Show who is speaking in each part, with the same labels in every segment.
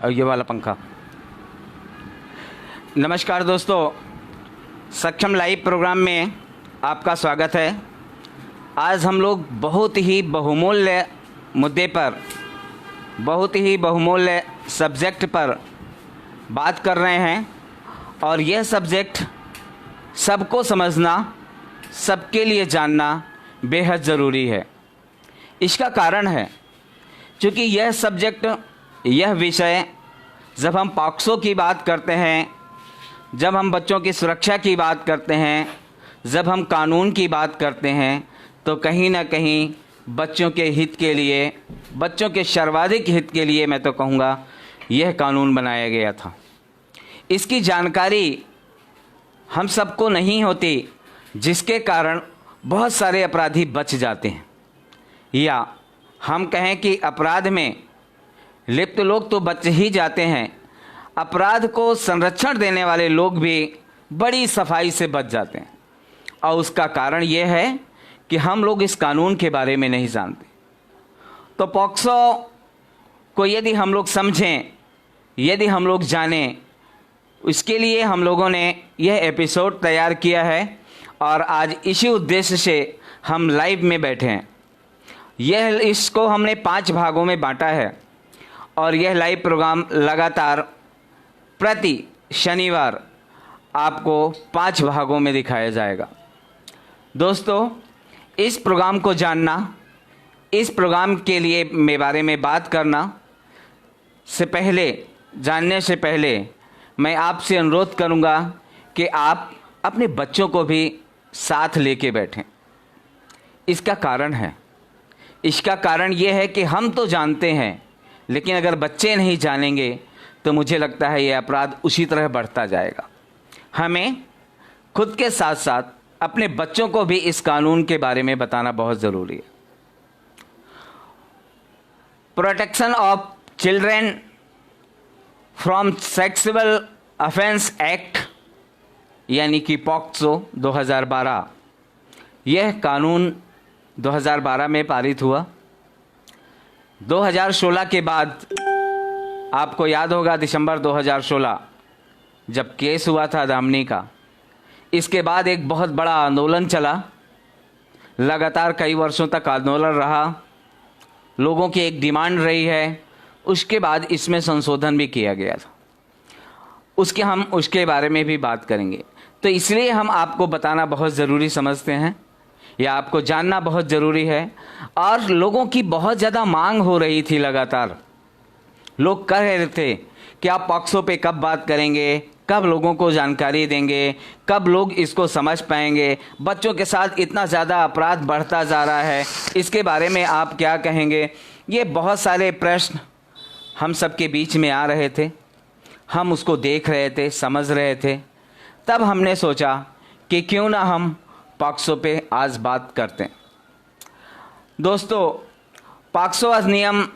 Speaker 1: और ये वाला पंखा। नमस्कार दोस्तों, सक्षम लाइव प्रोग्राम में आपका स्वागत है। आज हम लोग बहुत ही बहुमूल्य मुद्दे पर, बहुत ही बहुमूल्य सब्जेक्ट पर बात कर रहे हैं और यह सब्जेक्ट सबको समझना, सबके लिए जानना बेहद ज़रूरी है। इसका कारण है क्योंकि यह सब्जेक्ट, यह विषय, जब हम पॉक्सो की बात करते हैं, जब हम बच्चों की सुरक्षा की बात करते हैं, जब हम कानून की बात करते हैं, तो कहीं ना कहीं बच्चों के हित के लिए, बच्चों के सर्वाधिक हित के लिए मैं तो कहूँगा यह कानून बनाया गया था। इसकी जानकारी हम सबको नहीं होती, जिसके कारण बहुत सारे अपराधी बच जाते हैं, या हम कहें कि अपराध में लिप्त लोग तो बच ही जाते हैं, अपराध को संरक्षण देने वाले लोग भी बड़ी सफाई से बच जाते हैं। और उसका कारण यह है कि हम लोग इस कानून के बारे में नहीं जानते। तो पॉक्सो को यदि हम लोग समझें, यदि हम लोग जानें, इसके लिए हम लोगों ने यह एपिसोड तैयार किया है और आज इसी उद्देश्य से हम लाइव में बैठे हैं। इसको हमने 5 भागों में बांटा है और यह लाइव प्रोग्राम लगातार प्रति शनिवार आपको 5 भागों में दिखाया जाएगा। दोस्तों, इस प्रोग्राम को जानना, इस प्रोग्राम के लिए बारे में बात करना से पहले, जानने से पहले मैं आपसे अनुरोध करूंगा कि आप अपने बच्चों को भी साथ लेके बैठें। इसका कारण है, इसका कारण यह है कि हम तो जानते हैं, लेकिन अगर बच्चे नहीं जानेंगे तो मुझे लगता है यह अपराध उसी तरह बढ़ता जाएगा। हमें खुद के साथ साथ अपने बच्चों को भी इस कानून के बारे में बताना बहुत ज़रूरी है। Protection of children from sexual offence act यानी कि पॉक्सो 2012, यह कानून 2012 में पारित हुआ। 2016 के बाद, आपको याद होगा दिसंबर 2016 जब केस हुआ था दामिनी का, इसके बाद एक बहुत बड़ा आंदोलन चला, लगातार कई वर्षों तक आंदोलन रहा, लोगों की एक डिमांड रही है। उसके बाद इसमें संशोधन भी किया गया था, हम उसके बारे में भी बात करेंगे। तो इसलिए हम आपको बताना बहुत ज़रूरी समझते हैं, या आपको जानना बहुत ज़रूरी है। और लोगों की बहुत ज़्यादा मांग हो रही थी, लगातार लोग कह रहे थे कि आप पॉक्सो पे कब बात करेंगे, कब लोगों को जानकारी देंगे, कब लोग इसको समझ पाएंगे, बच्चों के साथ इतना ज़्यादा अपराध बढ़ता जा रहा है, इसके बारे में आप क्या कहेंगे। ये बहुत सारे प्रश्न हम सबके बीच में आ रहे थे, हम उसको देख रहे थे, समझ रहे थे। तब हमने सोचा कि क्यों ना हम पॉक्सो पे आज बात करते हैं। दोस्तों, पॉक्सो अधिनियम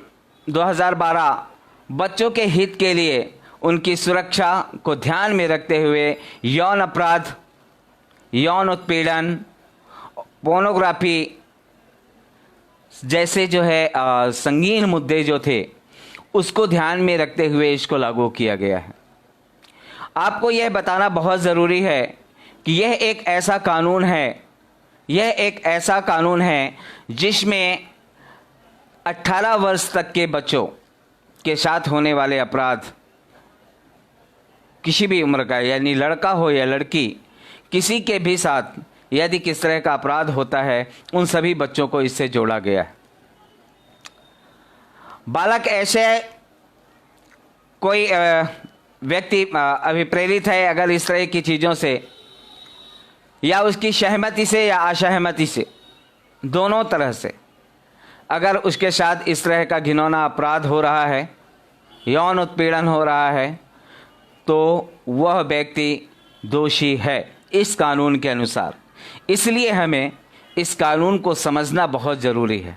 Speaker 1: 2012 बच्चों के हित के लिए, उनकी सुरक्षा को ध्यान में रखते हुए यौन अपराध, यौन उत्पीड़न, पोर्नोग्राफी जैसे जो है संगीन मुद्दे जो थे, उसको ध्यान में रखते हुए इसको लागू किया गया है। आपको यह बताना बहुत ज़रूरी है कि यह एक ऐसा कानून है, यह एक ऐसा कानून है जिसमें 18 वर्ष तक के बच्चों के साथ होने वाले अपराध, किसी भी उम्र का, यानी लड़का हो या लड़की, किसी के भी साथ यदि किस तरह का अपराध होता है, उन सभी बच्चों को इससे जोड़ा गया है। बालक ऐसे कोई व्यक्ति अभिप्रेरित है अगर इस तरह की चीज़ों से, या उसकी सहमति से या असहमति से, दोनों तरह से अगर उसके साथ इस तरह का घिनौना अपराध हो रहा है, यौन उत्पीड़न हो रहा है, तो वह व्यक्ति दोषी है इस कानून के अनुसार। इसलिए हमें इस कानून को समझना बहुत ज़रूरी है।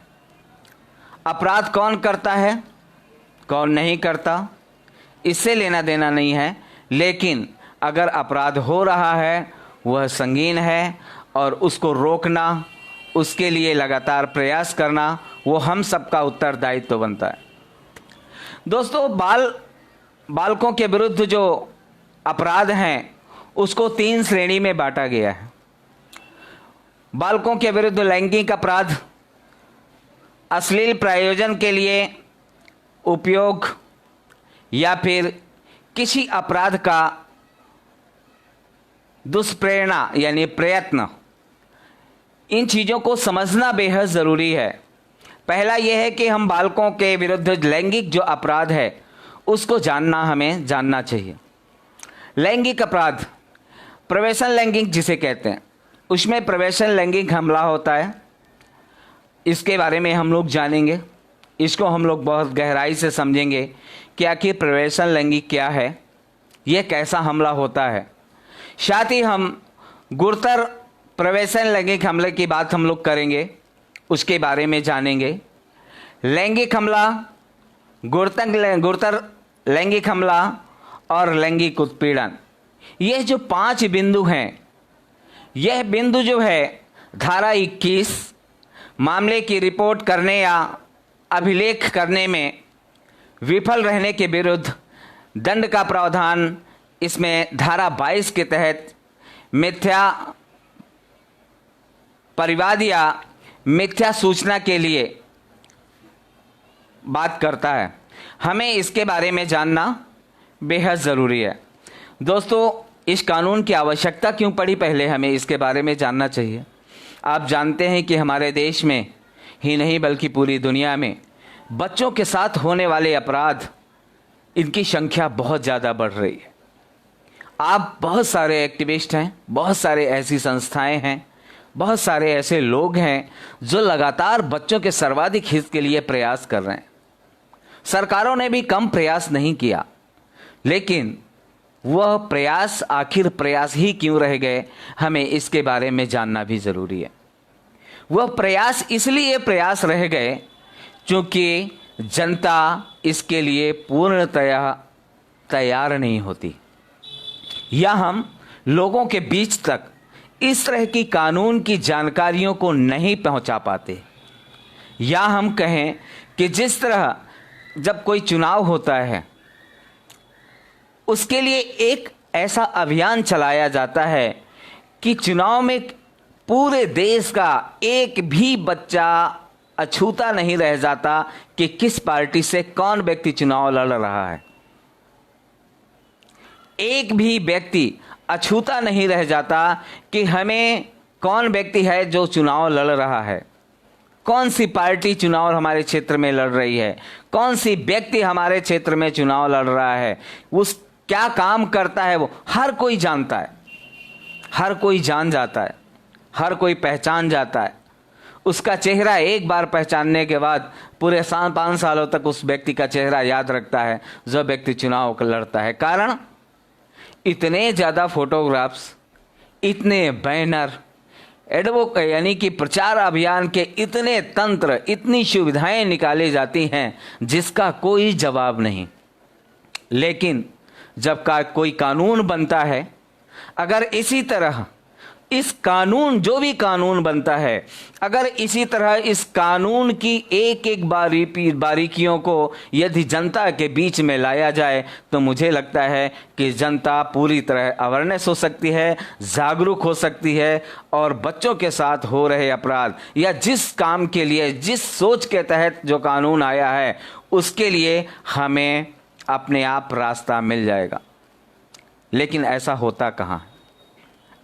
Speaker 1: अपराध कौन करता है, कौन नहीं करता, इससे लेना देना नहीं है, लेकिन अगर अपराध हो रहा है, वह संगीन है और उसको रोकना, उसके लिए लगातार प्रयास करना, वो हम सबका उत्तरदायित्व बनता है। दोस्तों, बाल बालकों के विरुद्ध जो अपराध हैं उसको 3 श्रेणी में बांटा गया है। बालकों के विरुद्ध लैंगिक अपराध, अश्लील प्रयोजन के लिए उपयोग या फिर किसी अपराध का दुष्प्रेरणा यानी प्रयत्न, इन चीज़ों को समझना बेहद ज़रूरी है। पहला यह है कि हम बालकों के विरुद्ध लैंगिक जो अपराध है उसको हमें जानना चाहिए। लैंगिक अपराध, प्रवेशन लैंगिक जिसे कहते हैं, उसमें प्रवेशन लैंगिक हमला होता है। इसके बारे में हम लोग जानेंगे, इसको हम लोग बहुत गहराई से समझेंगे कि आखिर प्रवेशन लैंगिक क्या है, यह कैसा हमला होता है। साथ ही हम गुरुतर प्रवेशन लैंगिक हमले की बात हम लोग करेंगे, उसके बारे में जानेंगे। लैंगिक हमला, गुरुतर लैंगिक हमला और लैंगिक उत्पीड़न, यह जो 5 बिंदु हैं, यह बिंदु जो है धारा 21 मामले की रिपोर्ट करने या अभिलेख करने में विफल रहने के विरुद्ध दंड का प्रावधान इसमें धारा 22 के तहत मिथ्या परिवाद या मिथ्या सूचना के लिए बात करता है। हमें इसके बारे में जानना बेहद ज़रूरी है। दोस्तों, इस कानून की आवश्यकता क्यों पड़ी, पहले हमें इसके बारे में जानना चाहिए। आप जानते हैं कि हमारे देश में ही नहीं बल्कि पूरी दुनिया में बच्चों के साथ होने वाले अपराध, इनकी संख्या बहुत ज़्यादा बढ़ रही है। आप बहुत सारे एक्टिविस्ट हैं, बहुत सारे ऐसी संस्थाएं हैं, बहुत सारे ऐसे लोग हैं जो लगातार बच्चों के सर्वाधिक हित के लिए प्रयास कर रहे हैं। सरकारों ने भी कम प्रयास नहीं किया, लेकिन वह प्रयास आखिर प्रयास ही क्यों रह गए, हमें इसके बारे में जानना भी ज़रूरी है। वह प्रयास इसलिए प्रयास रह गए क्योंकि जनता इसके लिए पूर्णतया तैयार नहीं होती, या हम लोगों के बीच तक इस तरह की कानून की जानकारियों को नहीं पहुंचा पाते। या हम कहें कि जिस तरह जब कोई चुनाव होता है उसके लिए एक ऐसा अभियान चलाया जाता है कि चुनाव में पूरे देश का एक भी बच्चा अछूता नहीं रह जाता कि किस पार्टी से कौन व्यक्ति चुनाव लड़ रहा है। एक भी व्यक्ति अछूता नहीं रह जाता कि हमें कौन व्यक्ति है जो चुनाव लड़ रहा है, कौन सी पार्टी चुनाव हमारे क्षेत्र में लड़ रही है, कौन सी व्यक्ति हमारे क्षेत्र में चुनाव लड़ रहा है, उस क्या काम करता है, वो हर कोई जानता है, हर कोई जान जाता है, हर कोई पहचान जाता है। उसका चेहरा एक बार पहचानने के बाद पूरे 5 सालों तक उस व्यक्ति का चेहरा याद रखता है जो व्यक्ति चुनाव लड़ता है। कारण इतने ज़्यादा फोटोग्राफ्स, इतने बैनर, यानी कि प्रचार अभियान के इतने तंत्र, इतनी सुविधाएं निकाली जाती हैं जिसका कोई जवाब नहीं। लेकिन जब कोई कानून बनता है, अगर इसी तरह इस कानून, जो भी कानून बनता है, अगर इसी तरह इस कानून की एक एक बारीकियों को यदि जनता के बीच में लाया जाए तो मुझे लगता है कि जनता पूरी तरह अवेयरनेस हो सकती है, जागरूक हो सकती है, और बच्चों के साथ हो रहे अपराध या जिस काम के लिए, जिस सोच के तहत जो कानून आया है, उसके लिए हमें अपने आप रास्ता मिल जाएगा। लेकिन ऐसा होता कहाँ है,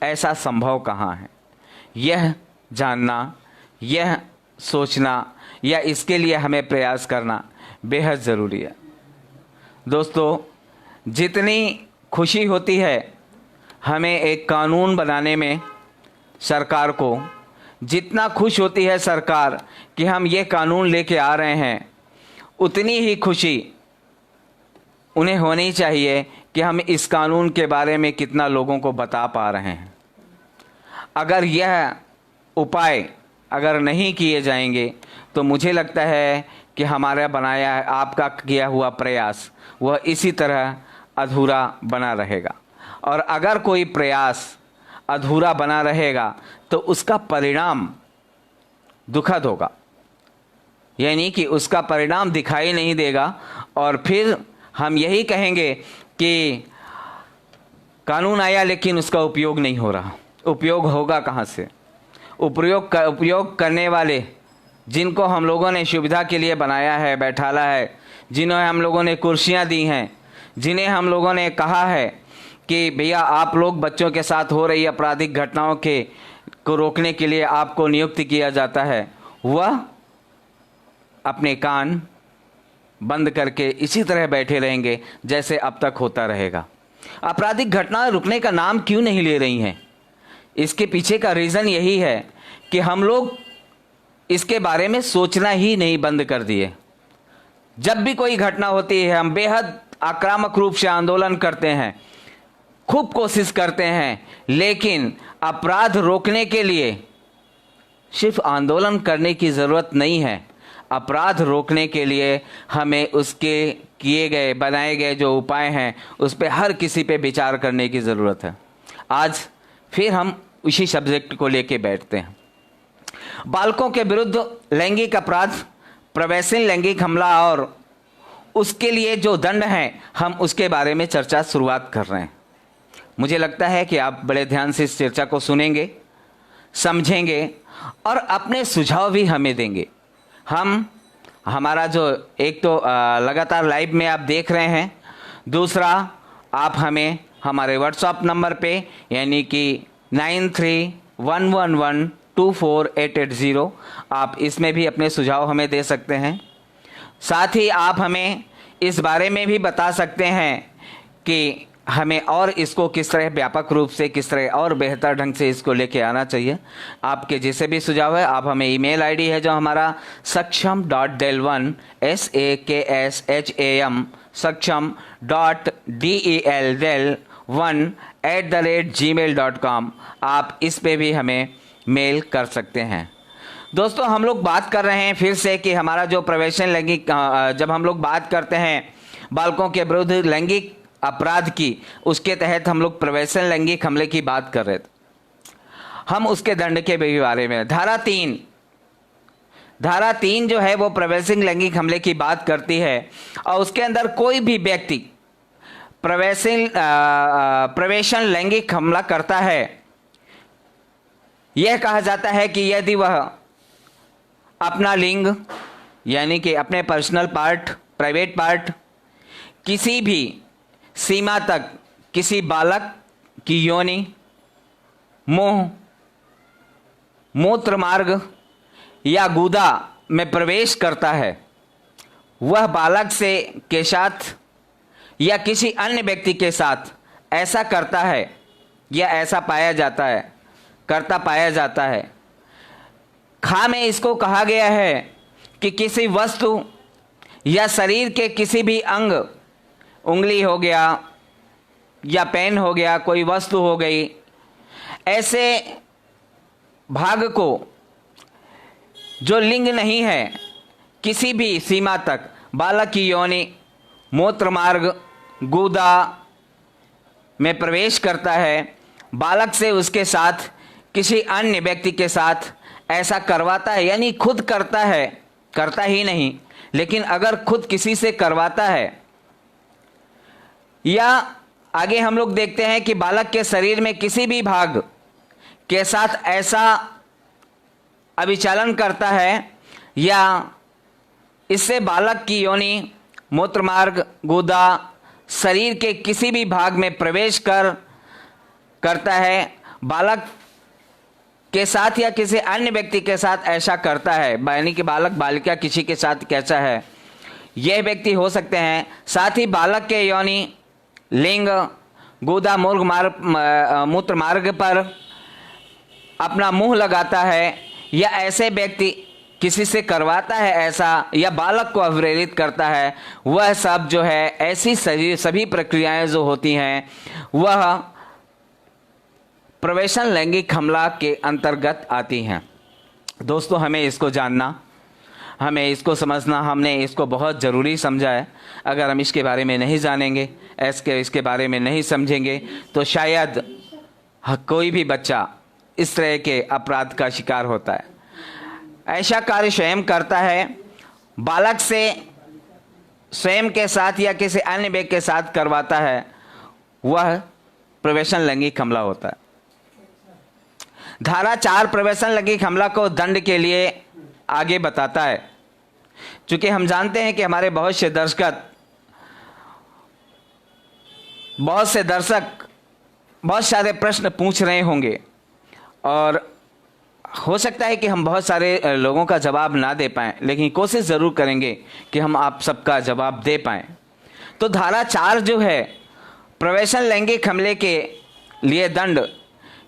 Speaker 1: ऐसा संभव कहाँ है, यह जानना, यह सोचना या इसके लिए हमें प्रयास करना बेहद ज़रूरी है। दोस्तों, जितनी खुशी होती है हमें एक कानून बनाने में सरकार को, जितना खुश होती है सरकार कि हम ये कानून लेके आ रहे हैं, उतनी ही खुशी उन्हें होनी चाहिए कि हम इस कानून के बारे में कितना लोगों को बता पा रहे हैं। अगर यह उपाय अगर नहीं किए जाएंगे तो मुझे लगता है कि हमारा बनाया, आपका किया हुआ प्रयास वह इसी तरह अधूरा बना रहेगा। और अगर कोई प्रयास अधूरा बना रहेगा तो उसका परिणाम दुखद होगा, यानी कि उसका परिणाम दिखाई नहीं देगा और फिर हम यही कहेंगे कि कानून आया लेकिन उसका उपयोग नहीं हो रहा। उपयोग होगा कहाँ से? उपयोग करने वाले, जिनको हम लोगों ने सुविधा के लिए बनाया है, बैठाला है, जिन्हें हम लोगों ने कुर्सियाँ दी हैं, जिन्हें हम लोगों ने कहा है कि भैया आप लोग बच्चों के साथ हो रही आपराधिक घटनाओं को रोकने के लिए आपको नियुक्त किया जाता है, वह अपने कान बंद करके इसी तरह बैठे रहेंगे जैसे अब तक होता रहेगा। आपराधिक घटनाएं रुकने का नाम क्यों नहीं ले रही हैं? इसके पीछे का रीज़न यही है कि हम लोग इसके बारे में सोचना ही नहीं बंद कर दिए। जब भी कोई घटना होती है हम बेहद आक्रामक रूप से आंदोलन करते हैं, खूब कोशिश करते हैं, लेकिन अपराध रोकने के लिए सिर्फ आंदोलन करने की ज़रूरत नहीं है। अपराध रोकने के लिए हमें उसके किए गए बनाए गए जो उपाय हैं उस पर हर किसी पे विचार करने की ज़रूरत है। आज फिर हम उसी सब्जेक्ट को लेके बैठते हैं। बालकों के विरुद्ध लैंगिक अपराध, प्रवेशिन लैंगिक हमला और उसके लिए जो दंड हैं, हम उसके बारे में चर्चा शुरुआत कर रहे हैं। मुझे लगता है कि आप बड़े ध्यान से इस चर्चा को सुनेंगे, समझेंगे और अपने सुझाव भी हमें देंगे। हमारा जो एक तो लगातार लाइव में आप देख रहे हैं, दूसरा आप हमें हमारे व्हाट्सएप नंबर पे यानी कि 9311124880 आप इसमें भी अपने सुझाव हमें दे सकते हैं। साथ ही आप हमें इस बारे में भी बता सकते हैं कि हमें और इसको किस तरह व्यापक रूप से, किस तरह और बेहतर ढंग से इसको लेके आना चाहिए। आपके जैसे भी सुझाव है, आप हमें ईमेल आईडी है जो हमारा saksham.del1 SAKSHAM saksham.del1@gmail.com आप इस पे भी हमें मेल कर सकते हैं। दोस्तों, हम लोग बात कर रहे हैं फिर से कि हमारा जो प्रवेशन लैंगिक, जब हम लोग बात करते हैं बालकों के विरुद्ध लैंगिक अपराध की, उसके तहत हम लोग प्रवेशन लैंगिक हमले की बात कर रहे थे। हम उसके दंड के भी बारे में धारा 3 जो है वो प्रवेशन लैंगिक हमले की बात करती है और उसके अंदर कोई भी व्यक्ति प्रवेशन लैंगिक हमला करता है, यह कहा जाता है कि यदि वह अपना लिंग यानी कि अपने पर्सनल पार्ट, प्राइवेट पार्ट किसी भी सीमा तक किसी बालक की योनि, मुंह, मूत्र मार्ग या गुदा में प्रवेश करता है, वह बालक के साथ या किसी अन्य व्यक्ति के साथ ऐसा करता है या ऐसा करता पाया जाता है। खा में इसको कहा गया है कि किसी वस्तु या शरीर के किसी भी अंग, उंगली हो गया या पेन हो गया, कोई वस्तु हो गई, ऐसे भाग को जो लिंग नहीं है, किसी भी सीमा तक बालक की योनि, मूत्र मार्ग, गुदा में प्रवेश करता है, बालक से उसके साथ किसी अन्य व्यक्ति के साथ ऐसा करवाता है, यानी खुद करता है, करता ही नहीं लेकिन अगर खुद किसी से करवाता है, या आगे हम लोग देखते हैं कि बालक के शरीर में किसी भी भाग के साथ ऐसा अभिचालन करता है या इससे बालक की योनि, मूत्र मार्ग, गुदा शरीर के किसी भी भाग में प्रवेश करता है, बालक के साथ या किसी अन्य व्यक्ति के साथ ऐसा करता है, यानी कि बालक बालिका किसी के साथ कैसा है, यह व्यक्ति हो सकते हैं। साथ ही बालक के योनि, लिंग, गुदा, मूत्र मार्ग पर अपना मुंह लगाता है या ऐसे व्यक्ति किसी से करवाता है ऐसा, या बालक को अवहेलित करता है, वह सब जो है ऐसी सभी प्रक्रियाएं जो होती हैं वह प्रवेशन लैंगिक हमला के अंतर्गत आती हैं। दोस्तों, हमें इसको जानना, हमें इसको समझना, हमने इसको बहुत ज़रूरी समझा है। अगर हम इसके बारे में नहीं जानेंगे, इसके बारे में नहीं समझेंगे तो शायद कोई भी बच्चा इस तरह के अपराध का शिकार होता है। ऐसा कार्य स्वयं करता है, बालक से स्वयं के साथ या किसी अन्य व्यक्ति के साथ करवाता है वह प्रवेशन लैंगिक हमला होता है। धारा 4 प्रवेशन लैंगिक हमला को दंड के लिए आगे बताता है। चूंकि हम जानते हैं कि हमारे बहुत से दर्शक बहुत सारे प्रश्न पूछ रहे होंगे और हो सकता है कि हम बहुत सारे लोगों का जवाब ना दे पाएं, लेकिन कोशिश ज़रूर करेंगे कि हम आप सबका जवाब दे पाएं। तो धारा 4 जो है प्रवेशन लैंगिक हमले के लिए दंड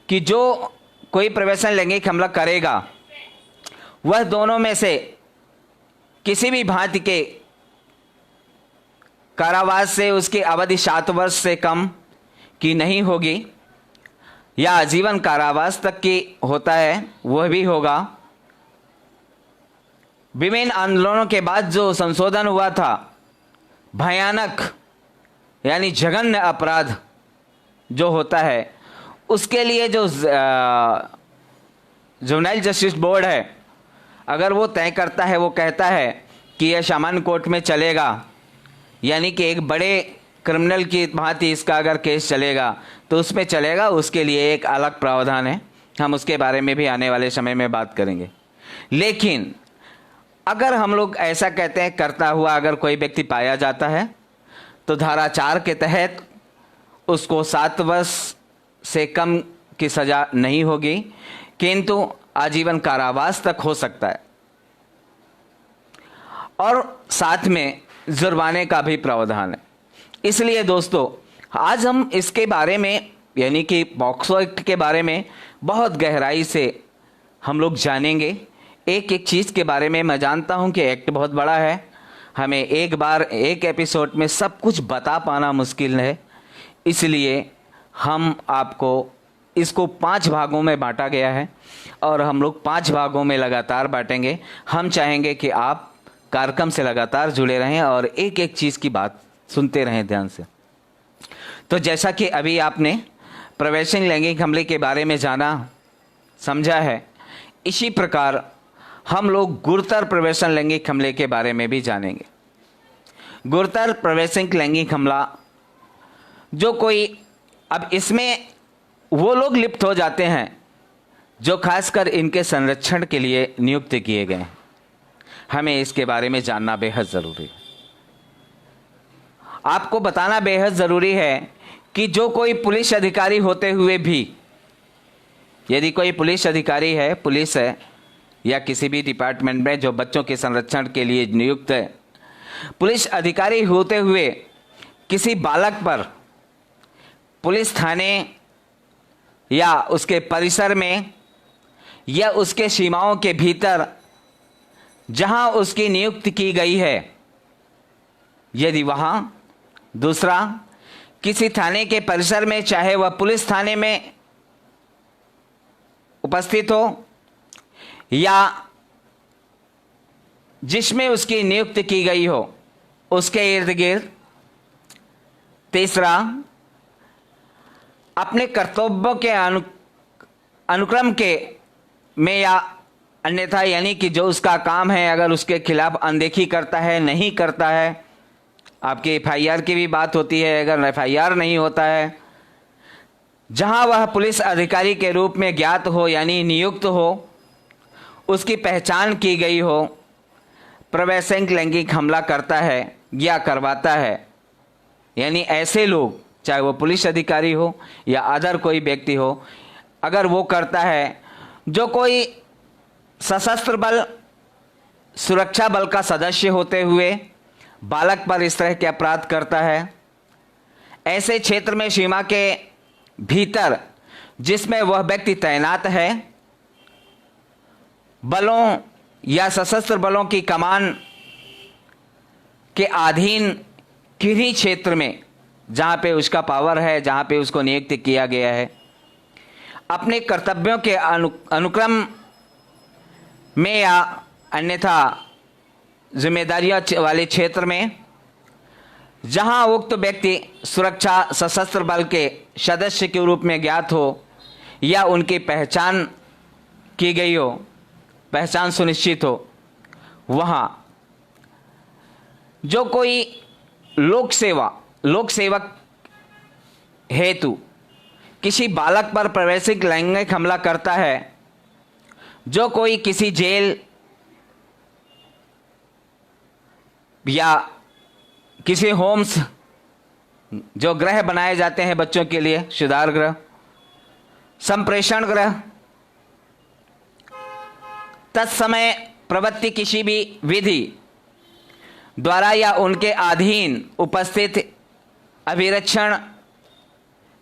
Speaker 1: कि जो कोई प्रवेशन लैंगिक हमला करेगा वह दोनों में से किसी भी भांति के कारावास से उसकी अवधि 7 वर्ष से कम की नहीं होगी या आजीवन कारावास तक की होता है वह भी होगा। विभिन्न आंदोलनों के बाद जो संशोधन हुआ था, भयानक यानी जघन्य अपराध जो होता है उसके लिए जो जुवेनाइल जस्टिस बोर्ड है अगर वो तय करता है, वो कहता है कि यह सामान्य कोर्ट में चलेगा, यानी कि एक बड़े क्रिमिनल की भांति इसका अगर केस चलेगा तो उसमें चलेगा, उसके लिए एक अलग प्रावधान है। हम उसके बारे में भी आने वाले समय में बात करेंगे। लेकिन अगर हम लोग ऐसा कहते हैं करता हुआ अगर कोई व्यक्ति पाया जाता है तो धारा 4 के तहत उसको 7 वर्ष से कम की सज़ा नहीं होगी, किंतु आजीवन कारावास तक हो सकता है और साथ में जुर्माने का भी प्रावधान है। इसलिए दोस्तों आज हम इसके बारे में यानी कि पॉक्सो एक्ट के बारे में बहुत गहराई से हम लोग जानेंगे। एक एक चीज़ के बारे में मैं जानता हूं कि एक्ट बहुत बड़ा है, हमें एक बार एक एपिसोड में सब कुछ बता पाना मुश्किल है, इसलिए हम आपको इसको 5 भागों में बांटा गया है और हम लोग 5 भागों में लगातार बांटेंगे। हम चाहेंगे कि आप कार्यक्रम से लगातार जुड़े रहें और एक एक चीज़ की बात सुनते रहें ध्यान से। तो जैसा कि अभी आपने प्रवेशन लैंगिक हमले के बारे में जाना समझा है, इसी प्रकार हम लोग गुरुतर प्रवेशन लैंगिक हमले के बारे में भी जानेंगे। गुरुतर प्रवेशन लैंगिक हमला जो कोई, अब इसमें वो लोग लिप्त हो जाते हैं जो खासकर इनके संरक्षण के लिए नियुक्त किए गए हैं। हमें इसके बारे में जानना बेहद ज़रूरी है। आपको बताना बेहद ज़रूरी है कि जो कोई पुलिस अधिकारी होते हुए भी, यदि कोई पुलिस अधिकारी है, पुलिस है या किसी भी डिपार्टमेंट में जो बच्चों के संरक्षण के लिए नियुक्त है, पुलिस अधिकारी होते हुए किसी बालक पर पुलिस थाने या उसके परिसर में या उसके सीमाओं के भीतर जहां उसकी नियुक्ति की गई है, यदि वहां दूसरा किसी थाने के परिसर में, चाहे वह पुलिस थाने में उपस्थित हो या जिसमें उसकी नियुक्ति की गई हो उसके इर्द गिर्द, तीसरा अपने कर्तव्यों के अनुक्रम के में या अन्यथा, यानी कि जो उसका काम है अगर उसके खिलाफ अनदेखी करता है, नहीं करता है, आपके एफआईआर की भी बात होती है, अगर एफआईआर नहीं होता है, जहां वह पुलिस अधिकारी के रूप में ज्ञात हो यानी नियुक्त हो, उसकी पहचान की गई हो, प्रवेशन लैंगिक हमला करता है या करवाता है, यानी ऐसे लोग, चाहे वो पुलिस अधिकारी हो या अदर कोई व्यक्ति हो, अगर वो करता है, जो कोई सशस्त्र बल, सुरक्षा बल का सदस्य होते हुए बालक पर इस तरह के अपराध करता है, ऐसे क्षेत्र में सीमा के भीतर जिसमें वह व्यक्ति तैनात है, बलों या सशस्त्र बलों की कमान के अधीन किन्हीं क्षेत्र में जहाँ पे उसका पावर है, जहाँ पे उसको नियुक्त किया गया है, अपने कर्तव्यों के अनुक्रम में या अन्यथा जिम्मेदारियों वाले क्षेत्र में जहां उक्त व्यक्ति सुरक्षा सशस्त्र बल के सदस्य के रूप में ज्ञात हो या उनकी पहचान की गई हो, पहचान सुनिश्चित हो, वहां जो कोई लोक सेवक हेतु किसी बालक पर प्रवेशिक लैंगिक हमला करता है, जो कोई किसी जेल या किसी होम्स, जो गृह बनाए जाते हैं बच्चों के लिए, सुधार गृह, संप्रेषण गृह, तत्समय प्रवृत्ति किसी भी विधि द्वारा या उनके अधीन उपस्थित अभिरक्षण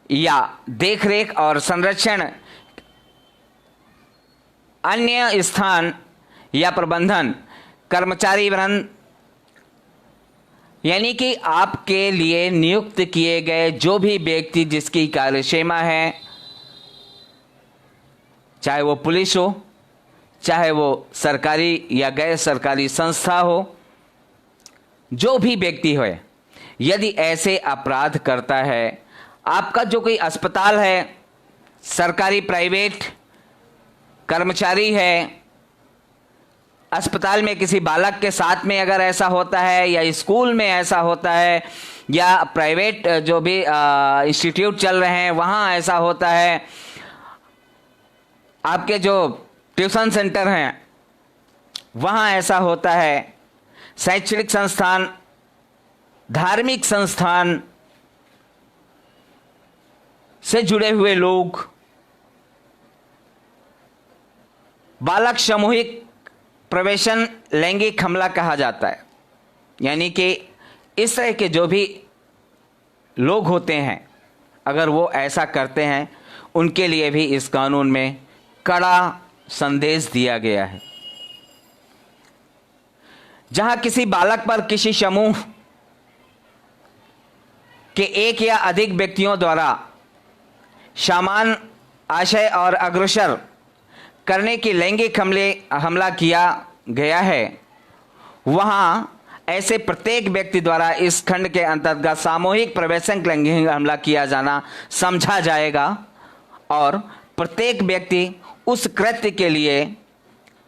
Speaker 1: या देखरेख और संरक्षण अन्य स्थान या प्रबंधन कर्मचारी वृंद, यानी कि आपके लिए नियुक्त किए गए जो भी व्यक्ति जिसकी कार्यसीमा है, चाहे वो पुलिस हो, चाहे वो सरकारी या गैर सरकारी संस्था हो, जो भी व्यक्ति हो, यदि ऐसे अपराध करता है, आपका जो कोई अस्पताल है, सरकारी प्राइवेट कर्मचारी है, अस्पताल में किसी बालक के साथ में अगर ऐसा होता है, या स्कूल में ऐसा होता है, या प्राइवेट जो भी इंस्टीट्यूट चल रहे हैं वहाँ ऐसा होता है, आपके जो ट्यूशन सेंटर हैं वहाँ ऐसा होता है, शैक्षणिक संस्थान, धार्मिक संस्थान से जुड़े हुए लोग, बालक सामूहिक प्रवेशन लैंगिक हमला कहा जाता है। यानी कि इस तरह के जो भी लोग होते हैं, अगर वो ऐसा करते हैं, उनके लिए भी इस कानून में कड़ा संदेश दिया गया है। जहां किसी बालक पर किसी समूह के एक या अधिक व्यक्तियों द्वारा समान आशय और अग्रसर करने की लैंगिक हमला किया गया है, वहां ऐसे प्रत्येक व्यक्ति द्वारा इस खंड के अंतर्गत सामूहिक प्रवेशन लैंगिक हमला किया जाना समझा जाएगा और प्रत्येक व्यक्ति उस कृत्य के लिए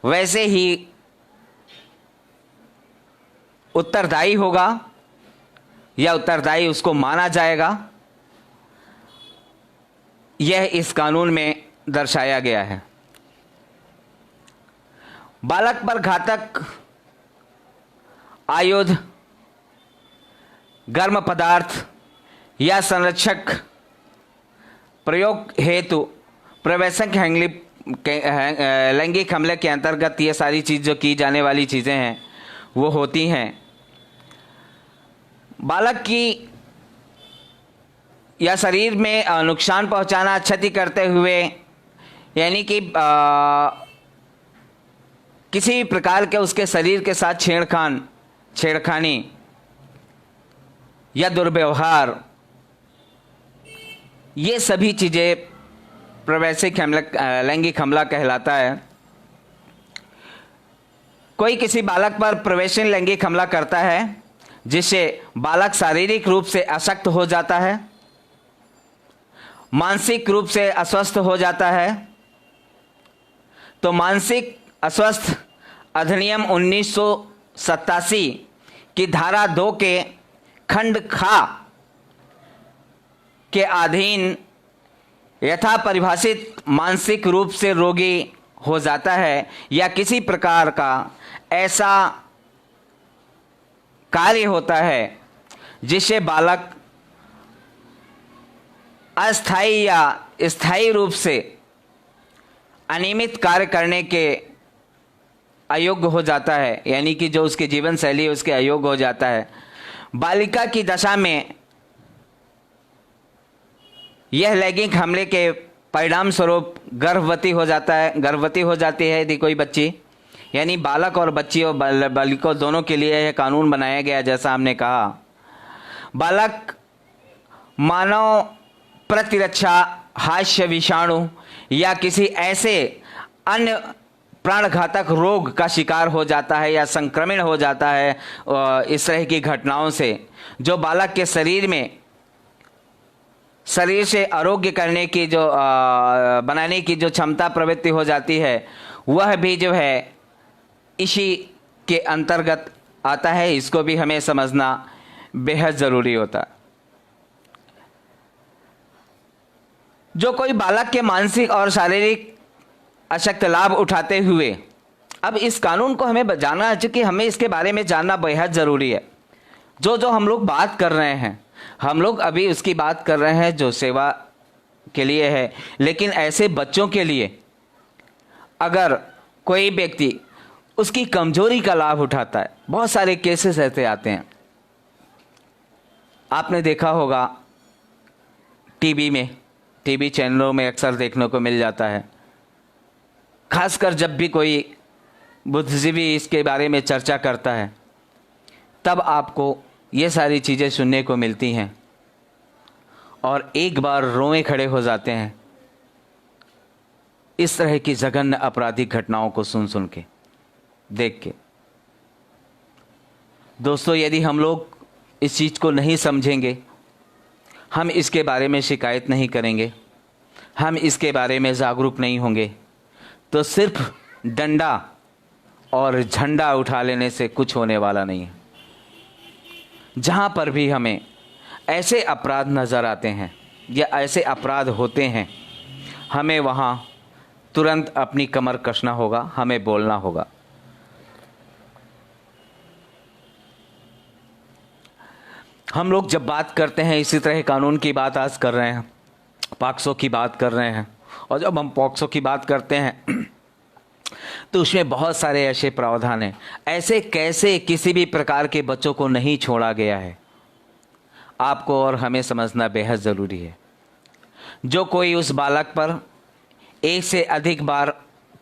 Speaker 1: वैसे ही उत्तरदायी होगा या उत्तरदायी उसको माना जाएगा। यह इस कानून में दर्शाया गया है। बालक पर घातक आयुध, गर्म पदार्थ या संरक्षक प्रयोग हेतु प्रवेशक लैंगिक हमले के अंतर्गत ये सारी चीज़ जो की जाने वाली चीज़ें हैं वो होती हैं। बालक की या शरीर में नुकसान पहुंचाना, क्षति करते हुए, यानी कि किसी भी प्रकार के उसके शरीर के साथ छेड़खानी या दुर्व्यवहार, ये सभी चीज़ें प्रवेशिक लैंगिक हमला कहलाता है। कोई किसी बालक पर प्रवेशिक लैंगिक हमला करता है जिससे बालक शारीरिक रूप से अशक्त हो जाता है, मानसिक रूप से अस्वस्थ हो जाता है, तो मानसिक अस्वस्थ अधिनियम 1987 की धारा 2 के खंड खा के अधीन यथा परिभाषित मानसिक रूप से रोगी हो जाता है या किसी प्रकार का ऐसा कार्य होता है जिससे बालक अस्थायी या स्थायी रूप से अनियमित कार्य करने के अयोग्य हो जाता है, यानी कि जो उसकी जीवन शैली उसके अयोग्य हो जाता है। बालिका की दशा में यह लैंगिक हमले के परिणाम स्वरूप गर्भवती हो जाती है यदि कोई बच्ची, यानी बालक और बच्ची और बालिका दोनों के लिए यह कानून बनाया गया। जैसा हमने कहा, बालक मानव प्रतिरक्षा, हास्य विषाणु या किसी ऐसे अन्य प्राणघातक रोग का शिकार हो जाता है या संक्रमण हो जाता है इस तरह की घटनाओं से, जो बालक के शरीर से आरोग्य करने की जो बनाने की जो क्षमता प्रवृत्ति हो जाती है, वह भी जो है इसी के अंतर्गत आता है, इसको भी हमें समझना बेहद ज़रूरी होता है। जो कोई बालक के मानसिक और शारीरिक अशक्त लाभ उठाते हुए, अब इस कानून को हमें जानना है, चूँकि हमें इसके बारे में जानना बेहद ज़रूरी है। जो हम लोग बात कर रहे हैं, हम लोग अभी उसकी बात कर रहे हैं जो सेवा के लिए है, लेकिन ऐसे बच्चों के लिए अगर कोई व्यक्ति उसकी कमजोरी का लाभ उठाता है, बहुत सारे केसेस ऐसे आते हैं। आपने देखा होगा टीवी चैनलों में अक्सर देखने को मिल जाता है, खासकर जब भी कोई बुद्धिजीवी इसके बारे में चर्चा करता है, तब आपको ये सारी चीज़ें सुनने को मिलती हैं और एक बार रोए खड़े हो जाते हैं इस तरह की जघन्य आपराधिक घटनाओं को सुन के, देख के। दोस्तों, यदि हम लोग इस चीज़ को नहीं समझेंगे, हम इसके बारे में शिकायत नहीं करेंगे, हम इसके बारे में जागरूक नहीं होंगे, तो सिर्फ डंडा और झंडा उठा लेने से कुछ होने वाला नहीं है। जहाँ पर भी हमें ऐसे अपराध नज़र आते हैं या ऐसे अपराध होते हैं, हमें वहाँ तुरंत अपनी कमर कसना होगा, हमें बोलना होगा। हम लोग जब बात करते हैं, इसी तरह कानून की बात आज कर रहे हैं, पॉक्सो की बात कर रहे हैं, और जब हम पॉक्सो की बात करते हैं तो उसमें बहुत सारे ऐसे प्रावधान हैं। ऐसे कैसे किसी भी प्रकार के बच्चों को नहीं छोड़ा गया है, आपको और हमें समझना बेहद ज़रूरी है। जो कोई उस बालक पर एक से अधिक बार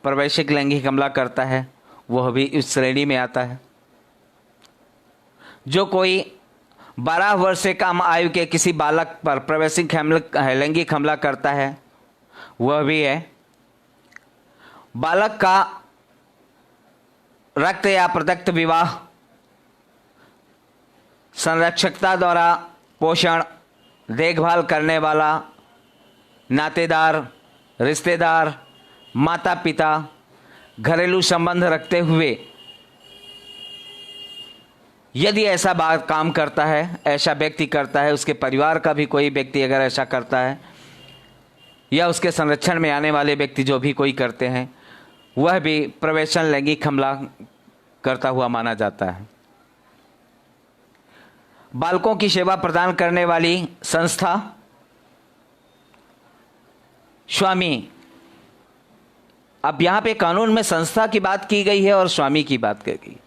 Speaker 1: प्रवेशिक लैंगिक हमला करता है, वह भी इस श्रेणी में आता है। जो कोई 12 वर्ष से कम आयु के किसी बालक पर प्रवेशिक लैंगिक हमला करता है, वह भी है। बालक का रक्त या प्रदत्त विवाह, संरक्षकता द्वारा पोषण, देखभाल करने वाला, नातेदार, रिश्तेदार, माता पिता, घरेलू संबंध रखते हुए यदि ऐसा बात काम करता है, ऐसा व्यक्ति करता है, उसके परिवार का भी कोई व्यक्ति अगर ऐसा करता है, या उसके संरक्षण में आने वाले व्यक्ति जो भी कोई करते हैं, वह भी प्रवेशन लैंगिक हमला करता हुआ माना जाता है। बालकों की सेवा प्रदान करने वाली संस्था स्वामी, अब यहाँ पे कानून में संस्था की बात की गई है और स्वामी की बात की गई,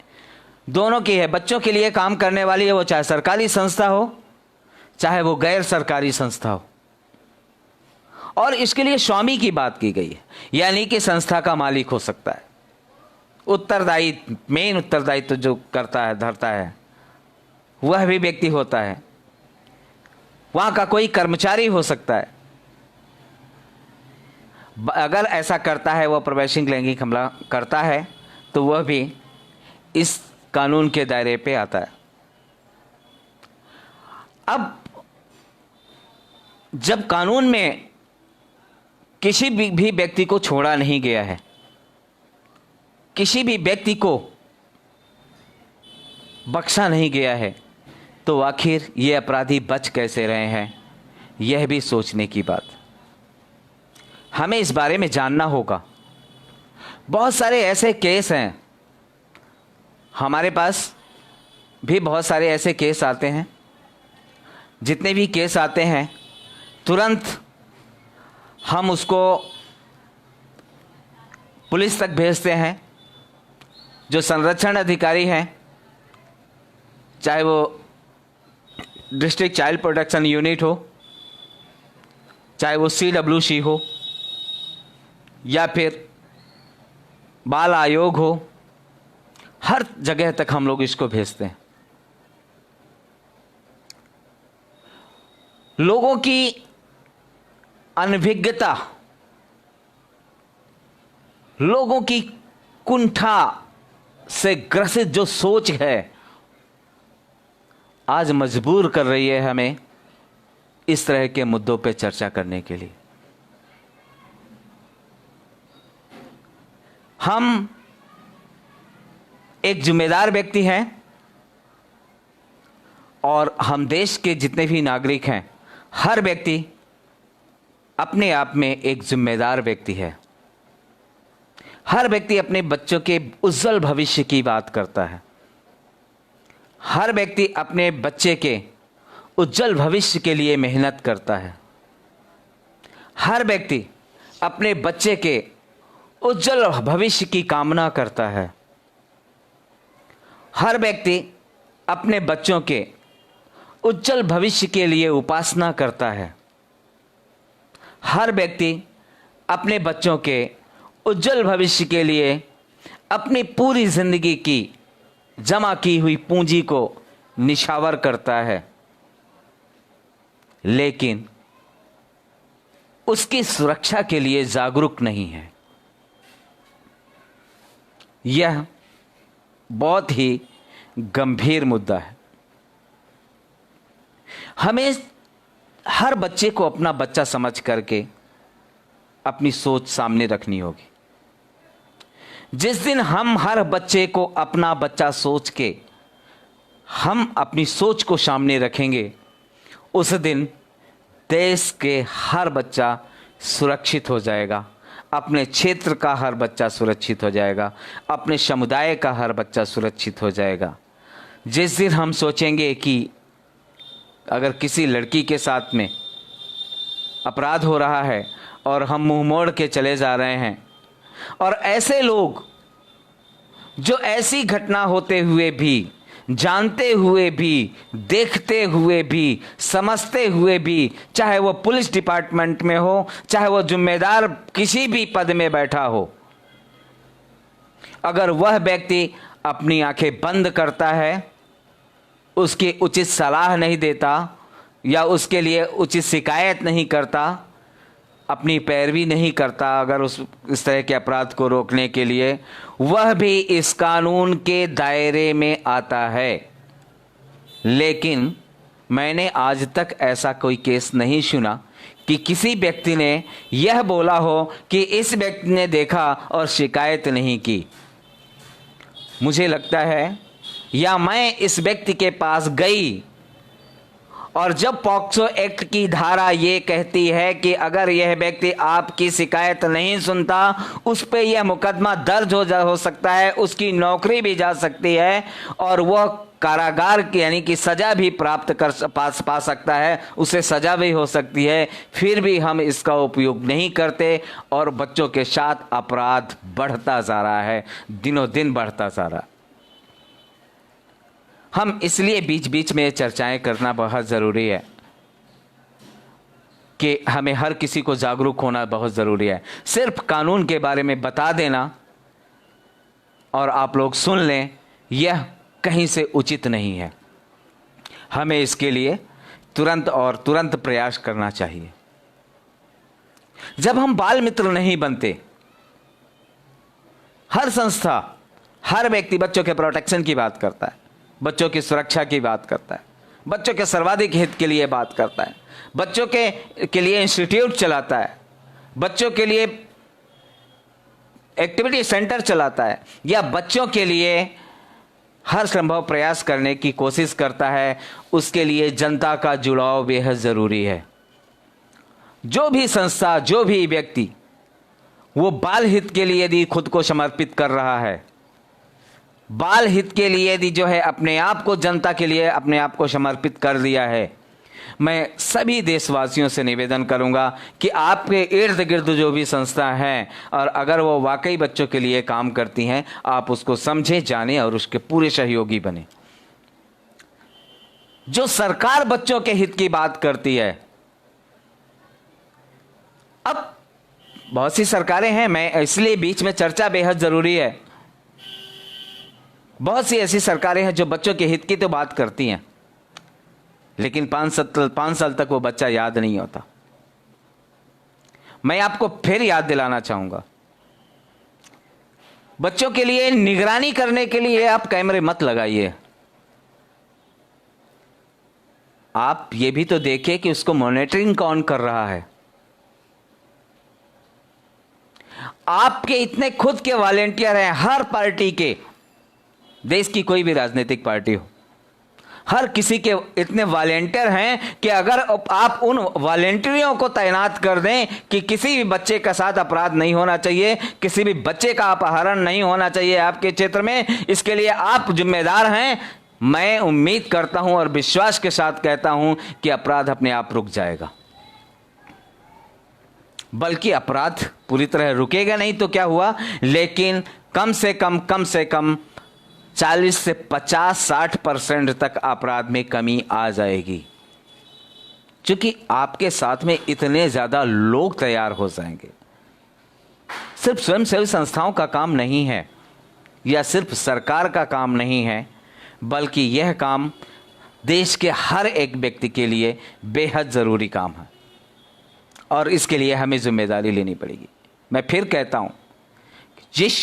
Speaker 1: दोनों की है। बच्चों के लिए काम करने वाली है, वो चाहे सरकारी संस्था हो चाहे वो गैर सरकारी संस्था हो, और इसके लिए स्वामी की बात की गई है, यानी कि संस्था का मालिक हो सकता है। उत्तरदायी, मेन उत्तरदायित्व तो जो करता है, धरता है, वह भी व्यक्ति होता है। वहाँ का कोई कर्मचारी हो सकता है। अगर ऐसा करता है, वह प्रवेशिक लैंगिक हमला करता है, तो वह भी इस कानून के दायरे पे आता है। अब जब कानून में किसी भी व्यक्ति को छोड़ा नहीं गया है, किसी भी व्यक्ति को बख्शा नहीं गया है, तो आखिर ये अपराधी बच कैसे रहे हैं, यह भी सोचने की बात। हमें इस बारे में जानना होगा। बहुत सारे ऐसे केस हैं, हमारे पास भी बहुत सारे ऐसे केस आते हैं। जितने भी केस आते हैं, तुरंत हम उसको पुलिस तक भेजते हैं। जो संरक्षण अधिकारी हैं, चाहे वो डिस्ट्रिक्ट चाइल्ड प्रोटेक्शन यूनिट हो, चाहे वो CWC हो, या फिर बाल आयोग हो, हर जगह तक हम लोग इसको भेजते हैं। लोगों की अनभिज्ञता, लोगों की कुंठा से ग्रसित जो सोच है, आज मजबूर कर रही है हमें इस तरह के मुद्दों पे चर्चा करने के लिए। हम एक जिम्मेदार व्यक्ति हैं, और हम देश के जितने भी नागरिक हैं, हर व्यक्ति अपने आप में एक जिम्मेदार व्यक्ति है। हर व्यक्ति अपने बच्चों के उज्जवल भविष्य की बात करता है। हर व्यक्ति अपने बच्चे के उज्जवल भविष्य के लिए मेहनत करता है। हर व्यक्ति अपने बच्चे के उज्जवल भविष्य की कामना करता है। हर व्यक्ति अपने बच्चों के उज्जवल भविष्य के लिए उपासना करता है। हर व्यक्ति अपने बच्चों के उज्जवल भविष्य के लिए अपनी पूरी जिंदगी की जमा की हुई पूंजी को निछावर करता है, लेकिन उसकी सुरक्षा के लिए जागरूक नहीं है। यह बहुत ही गंभीर मुद्दा है। हमें हर बच्चे को अपना बच्चा समझ करके अपनी सोच सामने रखनी होगी। जिस दिन हम हर बच्चे को अपना बच्चा सोच के हम अपनी सोच को सामने रखेंगे, उस दिन देश के हर बच्चा सुरक्षित हो जाएगा। अपने क्षेत्र का हर बच्चा सुरक्षित हो जाएगा। अपने समुदाय का हर बच्चा सुरक्षित हो जाएगा। जिस दिन हम सोचेंगे कि अगर किसी लड़की के साथ में अपराध हो रहा है और हम मुंह मोड़ के चले जा रहे हैं, और ऐसे लोग जो ऐसी घटना होते हुए भी, जानते हुए भी, देखते हुए भी, समझते हुए भी, चाहे वो पुलिस डिपार्टमेंट में हो, चाहे वो जिम्मेदार किसी भी पद में बैठा हो, अगर वह व्यक्ति अपनी आंखें बंद करता है, उसकी उचित सलाह नहीं देता या उसके लिए उचित शिकायत नहीं करता, अपनी पैरवी नहीं करता अगर इस तरह के अपराध को रोकने के लिए, वह भी इस कानून के दायरे में आता है। लेकिन मैंने आज तक ऐसा कोई केस नहीं सुना कि किसी व्यक्ति ने यह बोला हो कि इस व्यक्ति ने देखा और शिकायत नहीं की। मुझे लगता है, या मैं इस व्यक्ति के पास गई और जब पॉक्सो एक्ट की धारा ये कहती है कि अगर यह व्यक्ति आपकी शिकायत नहीं सुनता, उस पे यह मुकदमा दर्ज हो सकता है, उसकी नौकरी भी जा सकती है और वह कारागार की यानी कि सजा भी प्राप्त पा सकता है, उसे सजा भी हो सकती है, फिर भी हम इसका उपयोग नहीं करते और बच्चों के साथ अपराध बढ़ता जा रहा है, दिनों दिन बढ़ता जा रहा है। हम इसलिए बीच बीच में चर्चाएं करना बहुत ज़रूरी है कि हमें हर किसी को जागरूक होना बहुत ज़रूरी है। सिर्फ कानून के बारे में बता देना और आप लोग सुन लें, यह कहीं से उचित नहीं है। हमें इसके लिए तुरंत प्रयास करना चाहिए। जब हम बाल मित्र नहीं बनते, हर संस्था, हर व्यक्ति बच्चों के प्रोटेक्शन की बात करता है, बच्चों की सुरक्षा की बात करता है, बच्चों के सर्वाधिक हित के लिए बात करता है, बच्चों के लिए इंस्टीट्यूट चलाता है, बच्चों के लिए एक्टिविटी सेंटर चलाता है, या बच्चों के लिए हर संभव प्रयास करने की कोशिश करता है, उसके लिए जनता का जुड़ाव बेहद ज़रूरी है। जो भी संस्था, जो भी व्यक्ति वो बाल हित के लिए यदि खुद को समर्पित कर रहा है, बाल हित के लिए यदि जो है अपने आप को जनता के लिए अपने आप को समर्पित कर दिया है, मैं सभी देशवासियों से निवेदन करूंगा कि आपके इर्द गिर्द जो भी संस्था हैं और अगर वो वाकई बच्चों के लिए काम करती हैं, आप उसको समझें, जानें और उसके पूरे सहयोगी बने। जो सरकार बच्चों के हित की बात करती है, अब बहुत सी सरकारें हैं, मैं इसलिए बीच में चर्चा बेहद जरूरी है। बहुत सी ऐसी सरकारें हैं जो बच्चों के हित की तो बात करती हैं, लेकिन 5 साल तक वो बच्चा याद नहीं होता। मैं आपको फिर याद दिलाना चाहूंगा, बच्चों के लिए निगरानी करने के लिए आप कैमरे मत लगाइए। आप ये भी तो देखिए कि उसको मॉनिटरिंग कौन कर रहा है। आपके इतने खुद के वॉलेंटियर हैं, हर पार्टी के, देश की कोई भी राजनीतिक पार्टी हो, हर किसी के इतने वॉलेंटियर हैं कि अगर आप उन वॉलेंटियरों को तैनात कर दें कि किसी भी बच्चे के साथ अपराध नहीं होना चाहिए, किसी भी बच्चे का अपहरण नहीं होना चाहिए आपके क्षेत्र में, इसके लिए आप जिम्मेदार हैं। मैं उम्मीद करता हूं और विश्वास के साथ कहता हूं कि अपराध अपने आप रुक जाएगा, बल्कि अपराध पूरी तरह रुकेगा नहीं तो क्या हुआ, लेकिन कम से कम 40 से 50-60% तक अपराध में कमी आ जाएगी, क्योंकि आपके साथ में इतने ज्यादा लोग तैयार हो जाएंगे। सिर्फ स्वयंसेवी संस्थाओं का काम नहीं है या सिर्फ सरकार का काम नहीं है, बल्कि यह काम देश के हर एक व्यक्ति के लिए बेहद जरूरी काम है और इसके लिए हमें जिम्मेदारी लेनी पड़ेगी। मैं फिर कहता हूं, जिस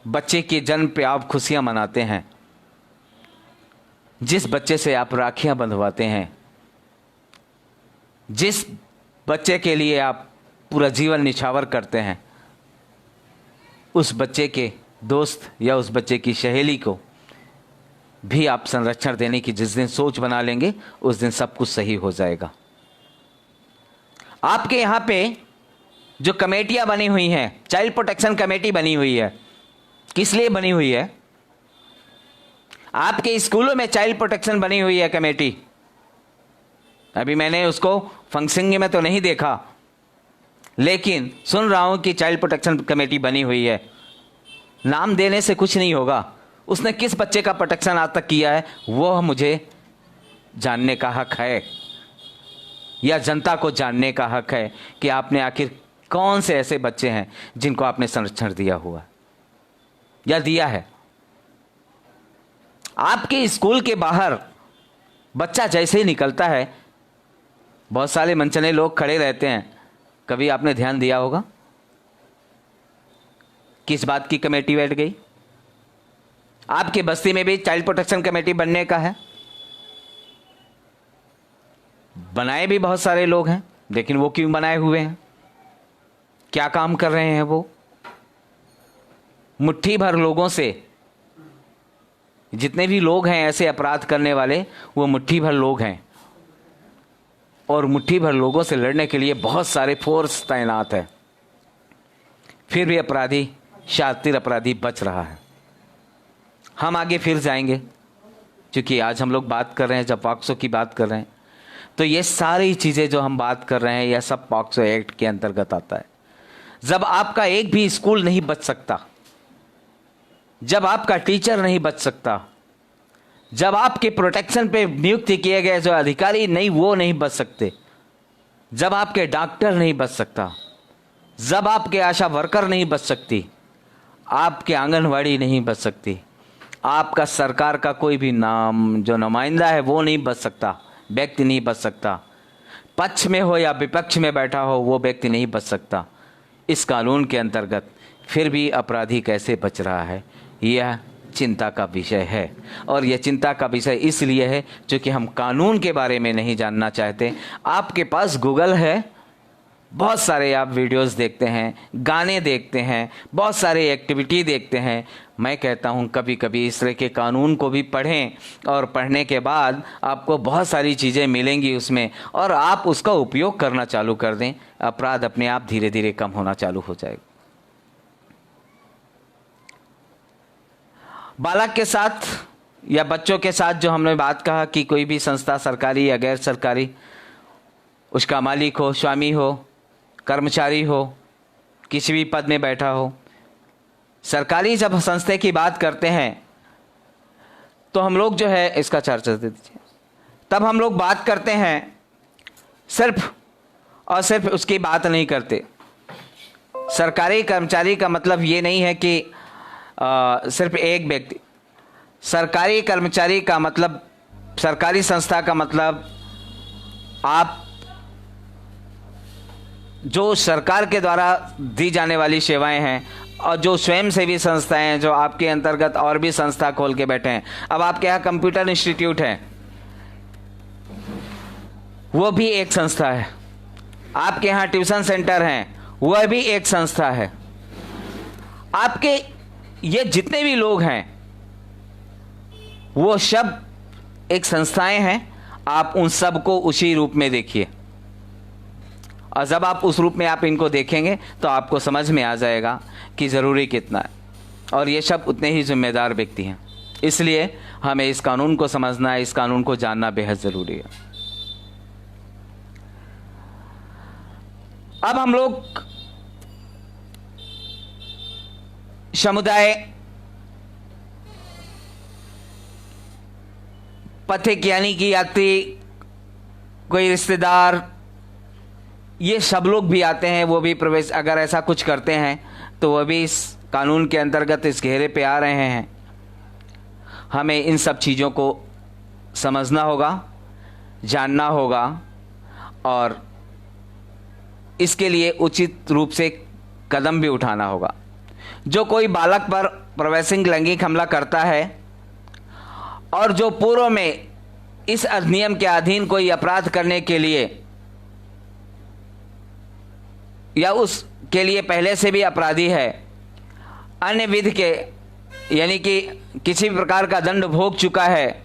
Speaker 1: बच्चे के जन्म पे आप खुशियां मनाते हैं, जिस बच्चे से आप राखियां बंधवाते हैं, जिस बच्चे के लिए आप पूरा जीवन निछावर करते हैं, उस बच्चे के दोस्त या उस बच्चे की सहेली को भी आप संरक्षण देने की जिस दिन सोच बना लेंगे, उस दिन सब कुछ सही हो जाएगा। आपके यहां पे जो कमेटियां बनी हुई हैं, चाइल्ड प्रोटेक्शन कमेटी बनी हुई है, किस लिए बनी हुई है? आपके स्कूलों में चाइल्ड प्रोटेक्शन बनी हुई है कमेटी। अभी मैंने उसको फंक्शनिंग में तो नहीं देखा, लेकिन सुन रहा हूं कि चाइल्ड प्रोटेक्शन कमेटी बनी हुई है। नाम देने से कुछ नहीं होगा, उसने किस बच्चे का प्रोटेक्शन आज तक किया है वो मुझे जानने का हक है, या जनता को जानने का हक है कि आपने आखिर कौन से ऐसे बच्चे हैं जिनको आपने संरक्षण दिया हुआ या दिया है। आपके स्कूल के बाहर बच्चा जैसे ही निकलता है, बहुत सारे मनचले लोग खड़े रहते हैं, कभी आपने ध्यान दिया होगा किस बात की कमेटी बैठ गई? आपकी बस्ती में भी चाइल्ड प्रोटेक्शन कमेटी बनने का है, बनाए भी बहुत सारे लोग हैं, लेकिन वो क्यों बनाए हुए हैं? क्या काम कर रहे हैं वो? मुट्ठी भर लोगों से, जितने भी लोग हैं ऐसे अपराध करने वाले, वो मुट्ठी भर लोग हैं और मुट्ठी भर लोगों से लड़ने के लिए बहुत सारे फोर्स तैनात है। फिर भी अपराधी, शातिर अपराधी बच रहा है। हम आगे फिर जाएंगे, क्योंकि आज हम लोग बात कर रहे हैं, जब पॉक्सो की बात कर रहे हैं, तो ये सारी चीज़ें जो हम बात कर रहे हैं यह सब पॉक्सो एक्ट के अंतर्गत आता है। जब आपका एक भी स्कूल नहीं बच सकता, जब आपका टीचर नहीं बच सकता, जब आपके प्रोटेक्शन पे नियुक्त किए गए जो अधिकारी नहीं वो नहीं बच सकते, जब आपके डॉक्टर नहीं बच सकता, जब आपके आशा वर्कर नहीं बच सकती, आपके आंगनवाड़ी नहीं बच सकती, आपका सरकार का कोई भी नाम जो नुमाइंदा है वो नहीं बच सकता, व्यक्ति नहीं बच सकता, पक्ष में हो या विपक्ष में बैठा हो वो व्यक्ति नहीं बच सकता इस कानून के अंतर्गत, फिर भी अपराधी कैसे बच रहा है, यह चिंता का विषय है। और यह चिंता का विषय इसलिए है क्योंकि हम कानून के बारे में नहीं जानना चाहते। आपके पास गूगल है, बहुत सारे आप वीडियोस देखते हैं, गाने देखते हैं, बहुत सारे एक्टिविटी देखते हैं। मैं कहता हूं कभी कभी इस तरह के कानून को भी पढ़ें, और पढ़ने के बाद आपको बहुत सारी चीज़ें मिलेंगी उसमें, और आप उसका उपयोग करना चालू कर दें, अपराध अपने आप धीरे धीरे कम होना चालू हो जाएगा। बालक के साथ या बच्चों के साथ जो हमने बात कहा कि कोई भी संस्था सरकारी या गैर सरकारी, उसका मालिक हो, स्वामी हो, कर्मचारी हो, किसी भी पद में बैठा हो, सरकारी जब संस्था की बात करते हैं तो हम लोग जो है इसका चर्चा दे दीजिए, तब हम लोग बात करते हैं सिर्फ और सिर्फ उसकी बात नहीं करते। सरकारी कर्मचारी का मतलब ये नहीं है कि सिर्फ एक व्यक्ति, सरकारी कर्मचारी का मतलब, सरकारी संस्था का मतलब आप जो सरकार के द्वारा दी जाने वाली सेवाएं हैं, और जो स्वयंसेवी संस्थाएं हैं जो आपके अंतर्गत और भी संस्था खोल के बैठे हैं। अब आपके यहाँ कंप्यूटर इंस्टीट्यूट है, वो भी एक संस्था है। आपके यहाँ ट्यूशन सेंटर हैं, वह भी एक संस्था है। आपके ये जितने भी लोग हैं वो सब एक संस्थाएं हैं, आप उन सब को उसी रूप में देखिए, और जब आप उस रूप में आप इनको देखेंगे तो आपको समझ में आ जाएगा कि ज़रूरी कितना है, और ये सब उतने ही जिम्मेदार व्यक्ति हैं। इसलिए हमें इस कानून को समझना है, इस कानून को जानना बेहद ज़रूरी है। अब हम लोग समुदाय, पथिक यानी कि यात्री, कोई रिश्तेदार, ये सब लोग भी आते हैं, वो भी प्रवेश अगर ऐसा कुछ करते हैं तो वह भी इस कानून के अंतर्गत इस घेरे पे आ रहे हैं। हमें इन सब चीज़ों को समझना होगा, जानना होगा, और इसके लिए उचित रूप से कदम भी उठाना होगा। जो कोई बालक पर प्रवेशिंग लैंगिक हमला करता है और जो पूर्व में इस अधिनियम के अधीन कोई अपराध करने के लिए या उसके लिए पहले से भी अपराधी है, अन्य विधि के यानी कि किसी भी प्रकार का दंड भोग चुका है,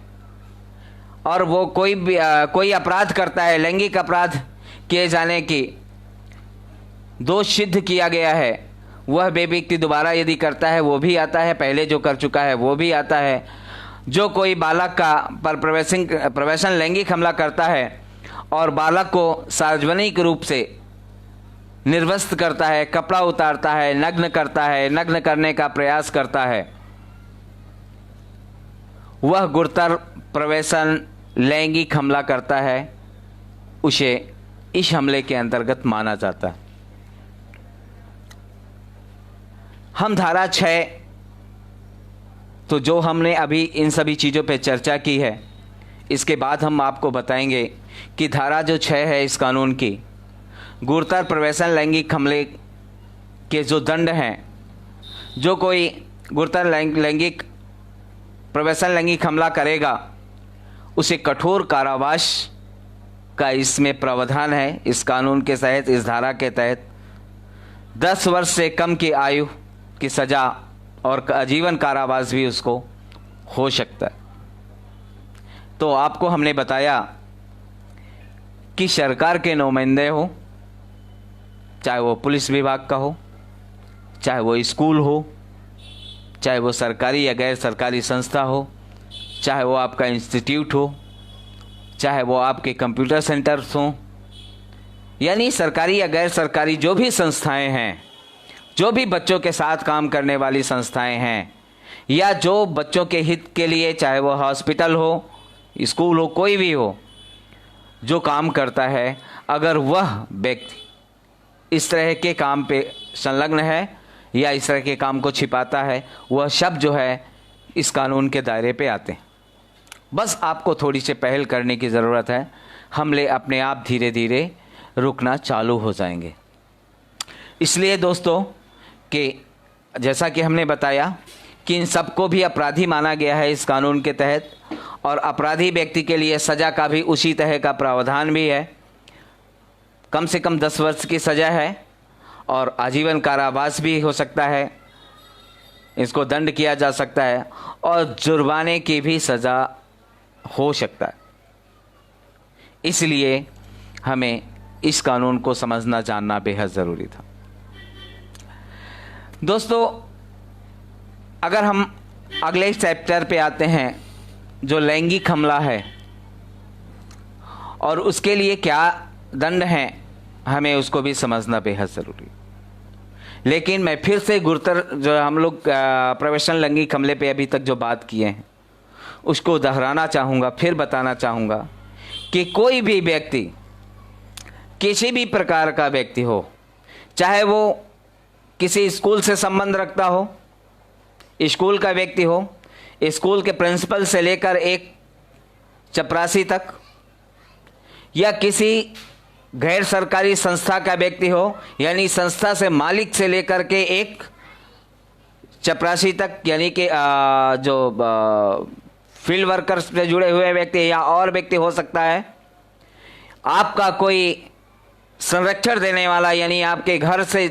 Speaker 1: और वो कोई अपराध करता है, लैंगिक अपराध किए जाने की दोष सिद्ध किया गया है, वह व्यक्ति दोबारा यदि करता है वो भी आता है, पहले जो कर चुका है वो भी आता है। जो कोई बालक का पर प्रवेशन लैंगिक हमला करता है और बालक को सार्वजनिक रूप से निर्वस्त्र करता है, कपड़ा उतारता है, नग्न करता है, नग्न करने का प्रयास करता है, वह गुरुतर प्रवेशन लैंगिक हमला करता है, उसे इस हमले के अंतर्गत माना जाता है। हम धारा 6, तो जो हमने अभी इन सभी चीज़ों पे चर्चा की है, इसके बाद हम आपको बताएंगे कि धारा जो 6 है इस कानून की, गुरुतर प्रवेशन लैंगिक हमले के जो दंड हैं, जो कोई गुरुतर लैंगिक प्रवेशन लैंगिक हमला करेगा उसे कठोर कारावास का इसमें प्रावधान है। इस कानून के तहत, इस धारा के तहत 10 वर्ष से कम की आयु की सज़ा और आजीवन कारावास भी उसको हो सकता है। तो आपको हमने बताया कि सरकार के नुमाइंदे हो, चाहे वो पुलिस विभाग का हो, चाहे वो स्कूल हो, चाहे वो सरकारी या गैर सरकारी संस्था हो, चाहे वो आपका इंस्टीट्यूट हो, चाहे वो आपके कंप्यूटर सेंटर्स हों, यानी सरकारी या गैर सरकारी जो भी संस्थाएं हैं, जो भी बच्चों के साथ काम करने वाली संस्थाएं हैं, या जो बच्चों के हित के लिए, चाहे वो हॉस्पिटल हो, स्कूल हो, कोई भी हो, जो काम करता है, अगर वह व्यक्ति इस तरह के काम पे संलग्न है या इस तरह के काम को छिपाता है, वह सब जो है इस कानून के दायरे पे आते हैं। बस आपको थोड़ी सी पहल करने की ज़रूरत है, हमले अपने आप धीरे धीरे रुकना चालू हो जाएंगे। इसलिए दोस्तों कि जैसा कि हमने बताया कि इन सबको भी अपराधी माना गया है इस कानून के तहत, और अपराधी व्यक्ति के लिए सज़ा का भी उसी तरह का प्रावधान भी है। कम से कम 10 वर्ष की सज़ा है और आजीवन कारावास भी हो सकता है, इसको दंड किया जा सकता है, और जुर्माने की भी सज़ा हो सकता है। इसलिए हमें इस कानून को समझना जानना बेहद ज़रूरी था। दोस्तों, अगर हम अगले चैप्टर पे आते हैं, जो लैंगिक हमला है और उसके लिए क्या दंड हैं, हमें उसको भी समझना बेहद ज़रूरी। लेकिन मैं फिर से गुरुतर जो हम लोग प्रवेशन लैंगिक हमले पे अभी तक जो बात किए हैं उसको दोहराना चाहूँगा, फिर बताना चाहूँगा कि कोई भी व्यक्ति, किसी भी प्रकार का व्यक्ति हो, चाहे वो किसी स्कूल से संबंध रखता हो, स्कूल का व्यक्ति हो, स्कूल के प्रिंसिपल से लेकर एक चपरासी तक, या किसी गैर सरकारी संस्था का व्यक्ति हो, यानी संस्था से मालिक से लेकर के एक चपरासी तक, यानी कि जो फील्ड वर्कर्स से जुड़े हुए व्यक्ति या और व्यक्ति हो सकता है, आपका कोई संरक्षण देने वाला यानी आपके घर से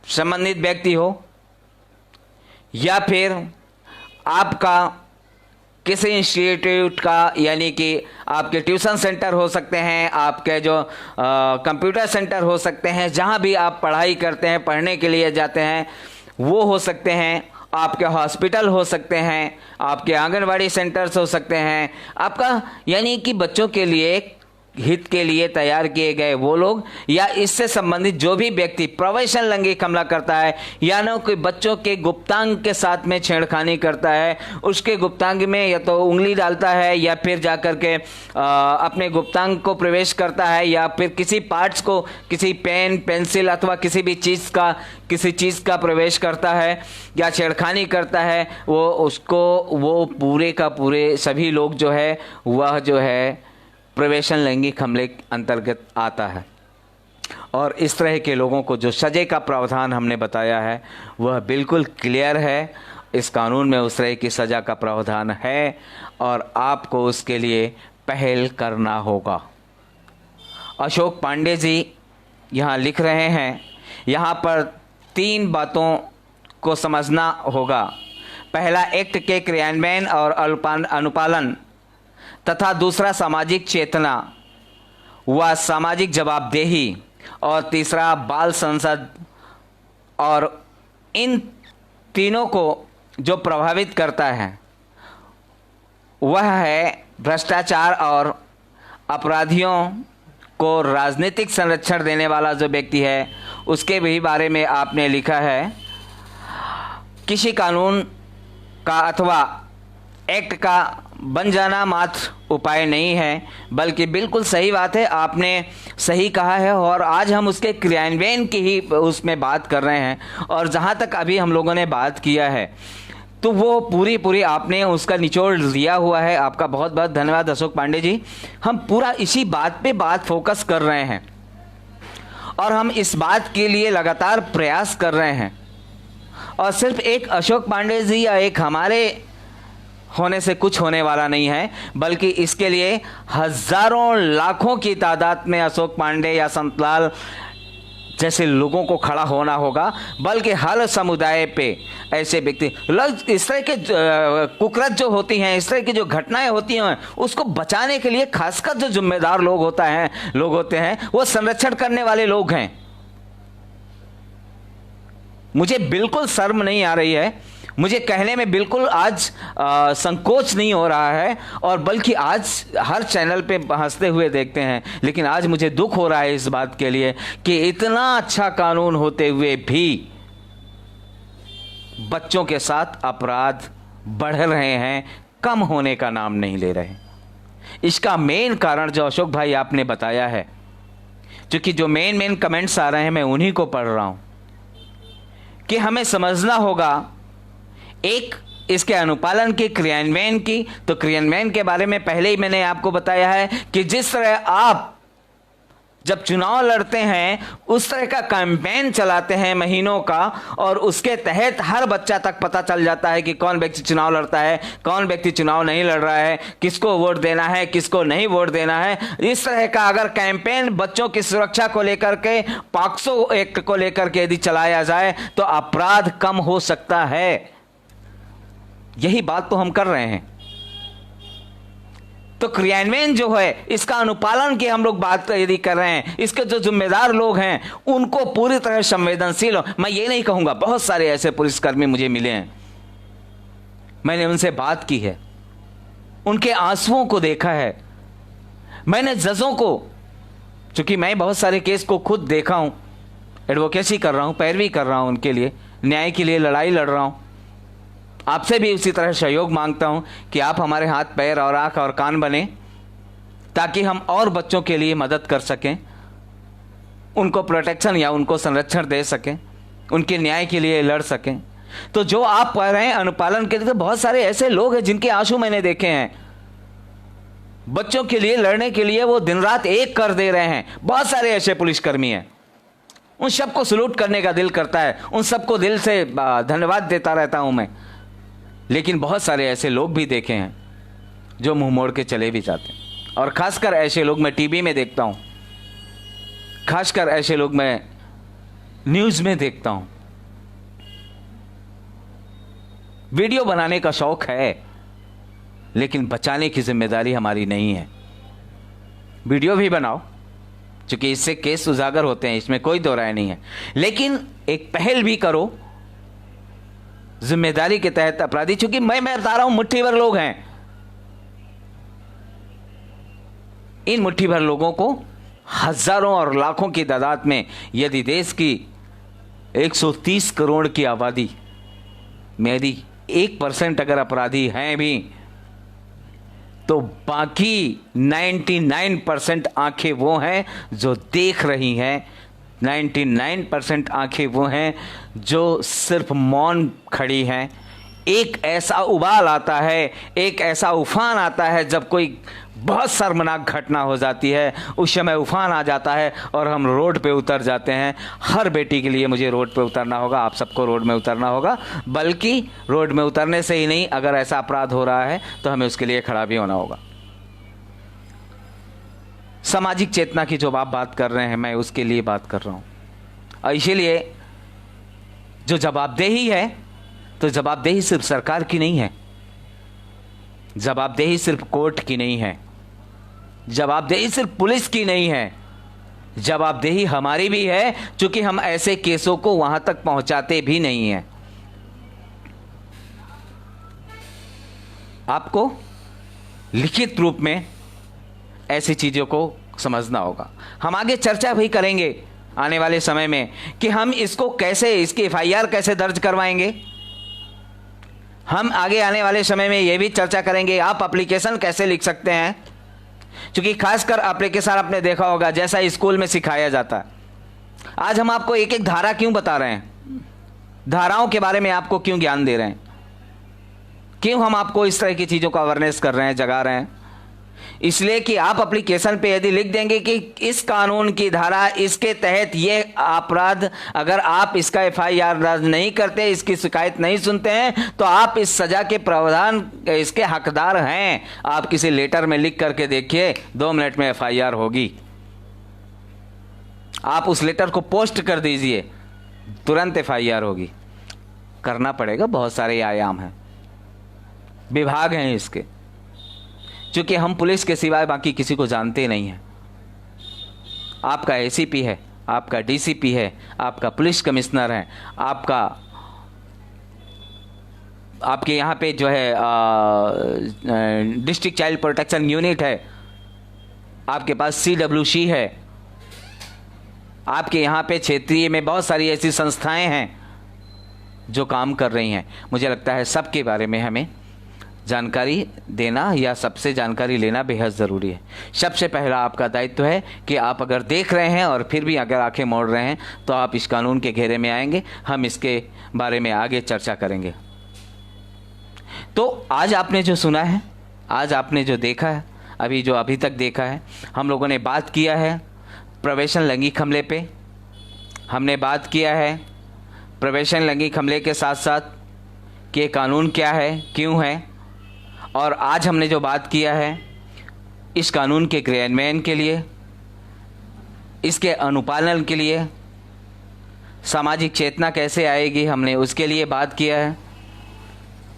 Speaker 1: संबंधित व्यक्ति हो, या फिर आपका किसी इंस्टीट्यूट का, यानी कि आपके ट्यूशन सेंटर हो सकते हैं, आपके जो कंप्यूटर सेंटर हो सकते हैं, जहां भी आप पढ़ाई करते हैं, पढ़ने के लिए जाते हैं, वो हो सकते हैं, आपके हॉस्पिटल हो सकते हैं, आपके आंगनवाड़ी सेंटर्स हो सकते हैं, आपका यानी कि बच्चों के लिए हित के लिए तैयार किए गए वो लोग, या इससे संबंधित जो भी व्यक्ति प्रवेशन लैंगिक हमला करता है, या ना कोई बच्चों के गुप्तांग के साथ में छेड़खानी करता है, उसके गुप्तांग में या तो उंगली डालता है या फिर जाकर के अपने गुप्तांग को प्रवेश करता है, या फिर किसी पार्ट्स को, किसी पेन पेंसिल अथवा किसी भी चीज़ का प्रवेश करता है या छेड़खानी करता है, वो पूरे का पूरे सभी लोग जो है वह जो है प्रवेशन लैंगिक हमले अंतर्गत आता है। और इस तरह के लोगों को जो सज़ा का प्रावधान हमने बताया है वह बिल्कुल क्लियर है। इस कानून में उस तरह की सज़ा का प्रावधान है और आपको उसके लिए पहल करना होगा। अशोक पांडे जी यहाँ लिख रहे हैं, यहाँ पर 3 बातों को समझना होगा। पहला, एक्ट के क्रियान्वयन और अनुपालन तथा दूसरा सामाजिक चेतना व सामाजिक जवाबदेही, और तीसरा बाल संसद। और इन तीनों को जो प्रभावित करता है वह है भ्रष्टाचार और अपराधियों को राजनीतिक संरक्षण देने वाला जो व्यक्ति है उसके भी बारे में आपने लिखा है। किसी कानून का अथवा एक्ट का बन जाना मात्र उपाय नहीं है, बल्कि बिल्कुल सही बात है, आपने सही कहा है। और आज हम उसके क्रियान्वयन की ही उसमें बात कर रहे हैं। और जहाँ तक अभी हम लोगों ने बात किया है तो वो पूरी आपने उसका निचोड़ दिया हुआ है। आपका बहुत बहुत धन्यवाद अशोक पांडे जी। हम पूरा इसी बात पे फोकस कर रहे हैं और हम इस बात के लिए लगातार प्रयास कर रहे हैं। और सिर्फ एक अशोक पांडे जी या एक हमारे होने से कुछ होने वाला नहीं है, बल्कि इसके लिए हजारों लाखों की तादाद में अशोक पांडे या संतलाल जैसे लोगों को खड़ा होना होगा। बल्कि हर समुदाय पे ऐसे व्यक्ति, इस तरह के कुकृत जो होती हैं, इस तरह की जो घटनाएं होती हैं, उसको बचाने के लिए खासकर जो जिम्मेदार लोग होते हैं वो संरक्षण करने वाले लोग हैं। मुझे बिल्कुल शर्म नहीं आ रही है, मुझे कहने में बिल्कुल आज संकोच नहीं हो रहा है, और बल्कि आज हर चैनल पे हंसते हुए देखते हैं। लेकिन आज मुझे दुख हो रहा है इस बात के लिए कि इतना अच्छा कानून होते हुए भी बच्चों के साथ अपराध बढ़ रहे हैं, कम होने का नाम नहीं ले रहे। इसका मेन कारण जो अशोक भाई आपने बताया है, क्योंकि जो मेन कमेंट्स आ रहे हैं मैं उन्हीं को पढ़ रहा हूं, कि हमें समझना होगा एक इसके अनुपालन की, क्रियान्वयन की। तो क्रियान्वयन के बारे में पहले ही मैंने आपको बताया है कि जिस तरह आप जब चुनाव लड़ते हैं उस तरह का कैंपेन चलाते हैं महीनों का, और उसके तहत हर बच्चा तक पता चल जाता है कि कौन व्यक्ति चुनाव लड़ता है, कौन व्यक्ति चुनाव नहीं लड़ रहा है, किसको वोट देना है, किसको नहीं वोट देना है। इस तरह का अगर कैंपेन बच्चों की सुरक्षा को लेकर के, पॉक्सो एक्ट को लेकर के यदि चलाया जाए तो अपराध कम हो सकता है। यही बात तो हम कर रहे हैं। तो क्रियान्वयन जो है, इसका अनुपालन की हम लोग बात यदि कर रहे हैं, इसके जो जिम्मेदार लोग हैं उनको पूरी तरह संवेदनशील हो। मैं ये नहीं कहूंगा, बहुत सारे ऐसे पुलिसकर्मी मुझे मिले हैं, मैंने उनसे बात की है, उनके आंसुओं को देखा है। मैंने जजों को, चूंकि मैं बहुत सारे केस को खुद देखा हूं, एडवोकेसी कर रहा हूं, पैरवी कर रहा हूं, उनके लिए न्याय के लिए लड़ाई लड़ रहा हूं। आपसे भी उसी तरह सहयोग मांगता हूं कि आप हमारे हाथ पैर और आंख और कान बने, ताकि हम और बच्चों के लिए मदद कर सकें, उनको प्रोटेक्शन या उनको संरक्षण दे सकें, उनके न्याय के लिए लड़ सकें। तो जो आप कह रहे हैं अनुपालन के लिए, तो बहुत सारे ऐसे लोग हैं जिनके आंसू मैंने देखे हैं। बच्चों के लिए लड़ने के लिए वो दिन रात एक कर दे रहे हैं। बहुत सारे ऐसे पुलिसकर्मी हैं, उन सबको सलूट करने का दिल करता है, उन सबको दिल से धन्यवाद देता रहता हूं मैं। लेकिन बहुत सारे ऐसे लोग भी देखे हैं जो मुंह मोड़ के चले भी जाते हैं। और खासकर ऐसे लोग मैं टीवी में देखता हूं, खासकर ऐसे लोग मैं न्यूज में देखता हूं। वीडियो बनाने का शौक है, लेकिन बचाने की जिम्मेदारी हमारी नहीं है। वीडियो भी बनाओ, क्योंकि इससे केस उजागर होते हैं, इसमें कोई दो राय नहीं है, लेकिन एक पहल भी करो जिम्मेदारी के तहत। अपराधी, चूंकि मैं बता रहा हूं, मुट्ठी भर लोग हैं, इन मुट्ठी भर लोगों को हजारों और लाखों की तादाद में, यदि देश की 130 करोड़ की आबादी में यदि 1% अगर अपराधी हैं भी, तो बाकी 99% आंखें वो हैं जो देख रही हैं, 99% आंखें वो हैं जो सिर्फ मौन खड़ी हैं। एक ऐसा उबाल आता है, एक ऐसा उफान आता है जब कोई बहुत शर्मनाक घटना हो जाती है, उस समय उफान आ जाता है और हम रोड पे उतर जाते हैं। हर बेटी के लिए मुझे रोड पे उतरना होगा, आप सबको रोड में उतरना होगा, बल्कि रोड में उतरने से ही नहीं, अगर ऐसा अपराध हो रहा है तो हमें उसके लिए खड़ा भी होना होगा। सामाजिक चेतना की जो आप बात कर रहे हैं, मैं उसके लिए बात कर रहा हूं। और इसीलिए जो जवाबदेही है, तो जवाबदेही सिर्फ सरकार की नहीं है, जवाबदेही सिर्फ कोर्ट की नहीं है, जवाबदेही सिर्फ पुलिस की नहीं है, जवाबदेही हमारी भी है, क्योंकि हम ऐसे केसों को वहां तक पहुंचाते भी नहीं हैं। आपको लिखित रूप में ऐसी चीजों को समझना होगा। हम आगे चर्चा भी करेंगे आने वाले समय में कि हम इसको कैसे, इसकी एफआईआर कैसे दर्ज करवाएंगे। हम आगे आने वाले समय में यह भी चर्चा करेंगे आप एप्लीकेशन कैसे लिख सकते हैं, क्योंकि खासकर एप्लीकेशन आपने देखा होगा जैसा स्कूल में सिखाया जाता है। आज हम आपको एक एक धारा क्यों बता रहे हैं, धाराओं के बारे में आपको क्यों ज्ञान दे रहे हैं, क्यों हम आपको इस तरह की चीज़ों का अवेयरनेस कर रहे हैं, जगा रहे हैं। इसलिए कि आप एप्लीकेशन पे यदि लिख देंगे कि इस कानून की धारा, इसके तहत ये अपराध, अगर आप इसका एफआईआर दर्ज नहीं करते, इसकी शिकायत नहीं सुनते हैं, तो आप इस सजा के प्रावधान, इसके हकदार हैं। आप किसी लेटर में लिख करके देखिए, 2 मिनट में एफआईआर होगी। आप उस लेटर को पोस्ट कर दीजिए, तुरंत एफआईआर होगी। करना पड़ेगा, बहुत सारे आयाम हैं, विभाग हैं इसके, क्योंकि हम पुलिस के सिवाय बाकी किसी को जानते नहीं हैं। आपका एसीपी है, आपका डीसीपी है, आपका पुलिस कमिश्नर है, आपके यहाँ पे जो है डिस्ट्रिक्ट चाइल्ड प्रोटेक्शन यूनिट है, आपके पास सीडब्ल्यूसी है, आपके यहाँ पे क्षेत्रीय में बहुत सारी ऐसी संस्थाएं हैं जो काम कर रही हैं। मुझे लगता है सबके बारे में हमें जानकारी देना या सबसे जानकारी लेना बेहद ज़रूरी है। सबसे पहला आपका दायित्व है कि आप अगर देख रहे हैं और फिर भी अगर आंखें मोड़ रहे हैं, तो आप इस कानून के घेरे में आएंगे, हम इसके बारे में आगे चर्चा करेंगे। तो आज आपने जो सुना है, आज आपने जो देखा है, अभी तक देखा है, हम लोगों ने बात किया है प्रवेशन लैंगिक हमले पे, हमने बात किया है प्रवेशन लैंगिक हमले के साथ साथ कि ये कानून क्या है, क्यों है, और आज हमने जो बात किया है इस कानून के क्रियान्वयन के लिए, इसके अनुपालन के लिए सामाजिक चेतना कैसे आएगी, हमने उसके लिए बात किया है।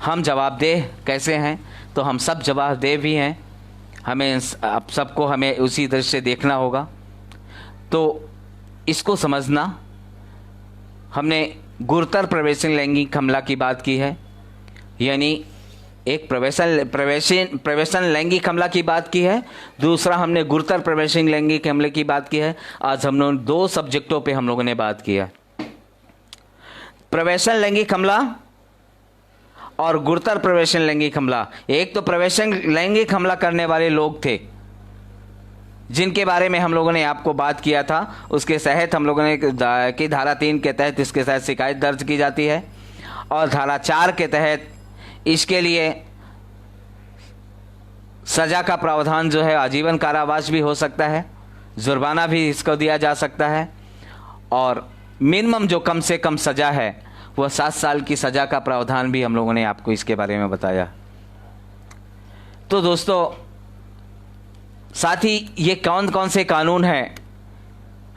Speaker 1: हम जवाबदेह कैसे हैं, तो हम सब जवाबदेह भी हैं, हमें अब सबको हमें उसी दृष्टि से देखना होगा। तो इसको समझना, हमने गुरुतर प्रवेशन लैंगिक हमला की बात की है, यानी एक प्रवेशन लैंगिक हमला की बात की है, दूसरा हमने गुरुतर प्रवेशन लैंगिक हमले की बात की है। आज हम लोग 2 सब्जेक्टों पे हम लोगों ने बात किया, प्रवेशन लैंगिक हमला और गुरुतर प्रवेशन लैंगिक हमला। एक तो प्रवेशन लैंगिक हमला करने वाले लोग थे जिनके बारे में हम लोगों ने आपको बात किया था, उसके तहत हम लोगों ने कि धारा 3 के तहत इसके तहत शिकायत दर्ज की जाती है, और धारा 4 के तहत इसके लिए सजा का प्रावधान जो है आजीवन कारावास भी हो सकता है, जुर्माना भी इसको दिया जा सकता है, और मिनिमम जो कम से कम सजा है वह 7 साल की सजा का प्रावधान भी हम लोगों ने आपको इसके बारे में बताया। तो दोस्तों, साथ ही ये कौन कौन से कानून हैं,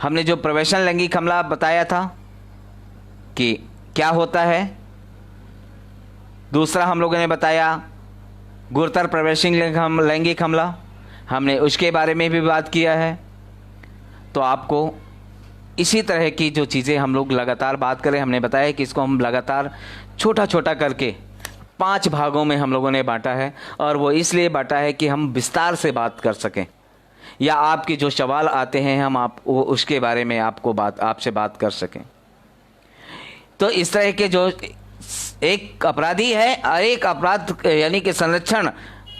Speaker 1: हमने जो प्रवेशन लैंगिक हमला बताया था कि क्या होता है, दूसरा हम लोगों ने बताया गुरुतर प्रवेशिंग लैंगिक हमला, हमने उसके बारे में भी बात किया है। तो आपको इसी तरह की जो चीज़ें हम लोग लगातार बात करें, हमने बताया कि इसको हम लगातार छोटा छोटा करके 5 भागों में हम लोगों ने बांटा है, और वो इसलिए बांटा है कि हम विस्तार से बात कर सकें, या आपके जो सवाल आते हैं हम उसके बारे में आपसे बात कर सकें। तो इस तरह के जो एक अपराधी है और एक अपराध यानी कि संरक्षण,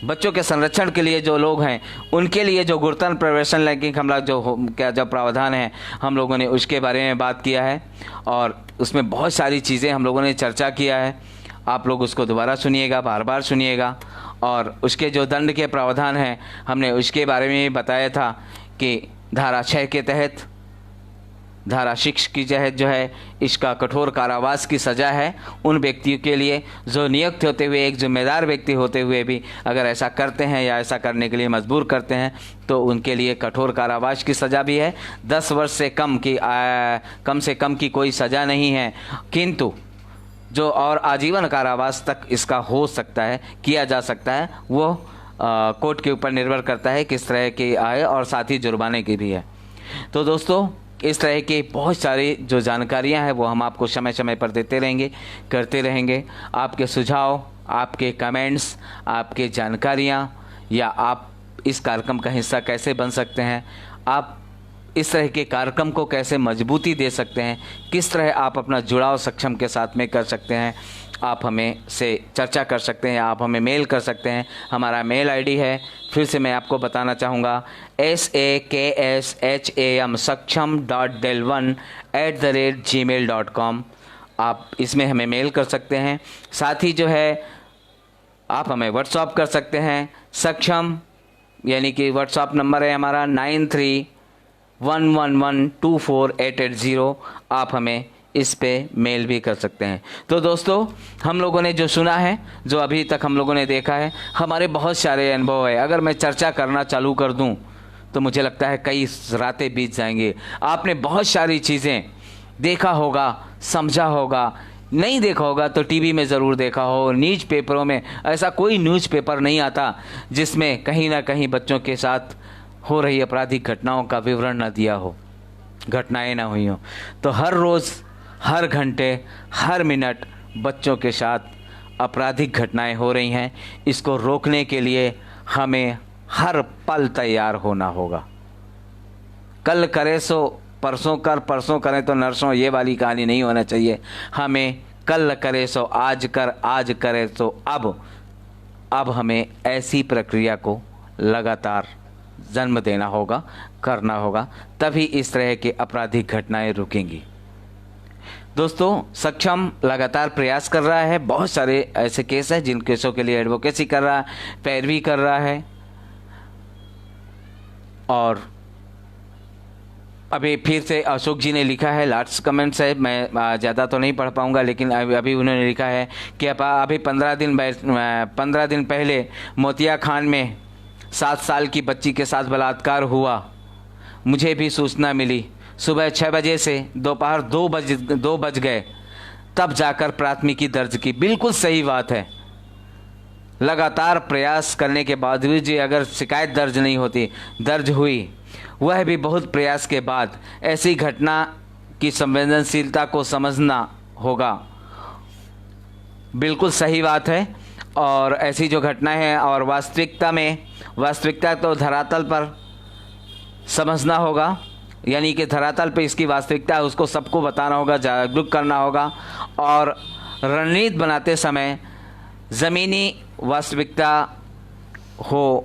Speaker 1: बच्चों के संरक्षण के लिए जो लोग हैं उनके लिए जो गुरुतर प्रवेशन लैंगिक हमला जो प्रावधान है, हम लोगों ने उसके बारे में बात किया है, और उसमें बहुत सारी चीज़ें हम लोगों ने चर्चा किया है। आप लोग उसको दोबारा सुनिएगा, बार बार सुनिएगा। और उसके जो दंड के प्रावधान हैं, हमने उसके बारे में भी बताया था कि धारा 6 के तहत, धारा 6 की जो है इसका कठोर कारावास की सज़ा है उन व्यक्तियों के लिए जो नियुक्त होते हुए, एक जिम्मेदार व्यक्ति होते हुए भी अगर ऐसा करते हैं या ऐसा करने के लिए मजबूर करते हैं तो उनके लिए कठोर कारावास की सज़ा भी है। 10 वर्ष से कम से कम की कोई सज़ा नहीं है, किंतु जो और आजीवन कारावास तक इसका हो सकता है, किया जा सकता है, वो कोर्ट के ऊपर निर्भर करता है किस तरह की आए, और साथ ही जुर्माने की भी है। तो दोस्तों, इस तरह की बहुत सारी जो जानकारियां हैं वो हम आपको समय समय पर देते रहेंगे, करते रहेंगे। आपके सुझाव, आपके कमेंट्स, आपके जानकारियां, या आप इस कार्यक्रम का हिस्सा कैसे बन सकते हैं, आप इस तरह के कार्यक्रम को कैसे मजबूती दे सकते हैं, किस तरह आप अपना जुड़ाव सक्षम के साथ में कर सकते हैं, आप हमें से चर्चा कर सकते हैं, आप हमें मेल कर सकते हैं। हमारा मेल आईडी है, फिर से मैं आपको बताना चाहूँगा, saksham saksham.delvan@gmail.com। आप इसमें हमें मेल कर सकते हैं। साथ ही जो है आप हमें व्हाट्सअप कर सकते हैं। सक्षम यानी कि व्हाट्सअप नंबर है हमारा 9311124880। आप हमें इस पे मेल भी कर सकते हैं। तो दोस्तों, हम लोगों ने जो सुना है, जो अभी तक हम लोगों ने देखा है, हमारे बहुत सारे अनुभव है। अगर मैं चर्चा करना चालू कर दूं तो मुझे लगता है कई रातें बीत जाएंगे। आपने बहुत सारी चीज़ें देखा होगा, समझा होगा, नहीं देखा होगा तो टीवी में ज़रूर देखा हो, न्यूज़ पेपरों में। ऐसा कोई न्यूज़ पेपर नहीं आता जिसमें कहीं ना कहीं बच्चों के साथ हो रही आपराधिक घटनाओं का विवरण न दिया हो, घटनाएं ना हुई हो। तो हर रोज़, हर घंटे, हर मिनट बच्चों के साथ आपराधिक घटनाएं हो रही हैं। इसको रोकने के लिए हमें हर पल तैयार होना होगा। कल करे सो परसों कर, परसों करें तो नरसों, ये वाली कहानी नहीं होना चाहिए। हमें कल करे सो आज कर, आज करे सो अब हमें ऐसी प्रक्रिया को लगातार जन्म देना होगा, करना होगा, तभी इस तरह के आपराधिक घटनाएं रुकेंगी। दोस्तों, सक्षम लगातार प्रयास कर रहा है। बहुत सारे ऐसे केस हैं जिन केसों के लिए एडवोकेसी कर रहा है, पैरवी कर रहा है। और अभी फिर से अशोक जी ने लिखा है, लास्ट कमेंट्स है, मैं ज़्यादा तो नहीं पढ़ पाऊँगा, लेकिन अभी उन्होंने लिखा है कि अभी 15 दिन पहले मोतिया खान में 7 साल की बच्ची के साथ बलात्कार हुआ। मुझे भी सूचना मिली। सुबह 6 बजे से दोपहर 2 बज गए, तब जाकर प्राथमिकी दर्ज की। बिल्कुल सही बात है। लगातार प्रयास करने के बावजूद भी अगर शिकायत दर्ज हुई, वह भी बहुत प्रयास के बाद, ऐसी घटना की संवेदनशीलता को समझना होगा। बिल्कुल सही बात है। और ऐसी जो घटना है और वास्तविकता तो धरातल पर समझना होगा, यानी कि धरातल पे इसकी वास्तविकता है, उसको सबको बताना होगा, जागरूक करना होगा। और रणनीति बनाते समय ज़मीनी वास्तविकता हो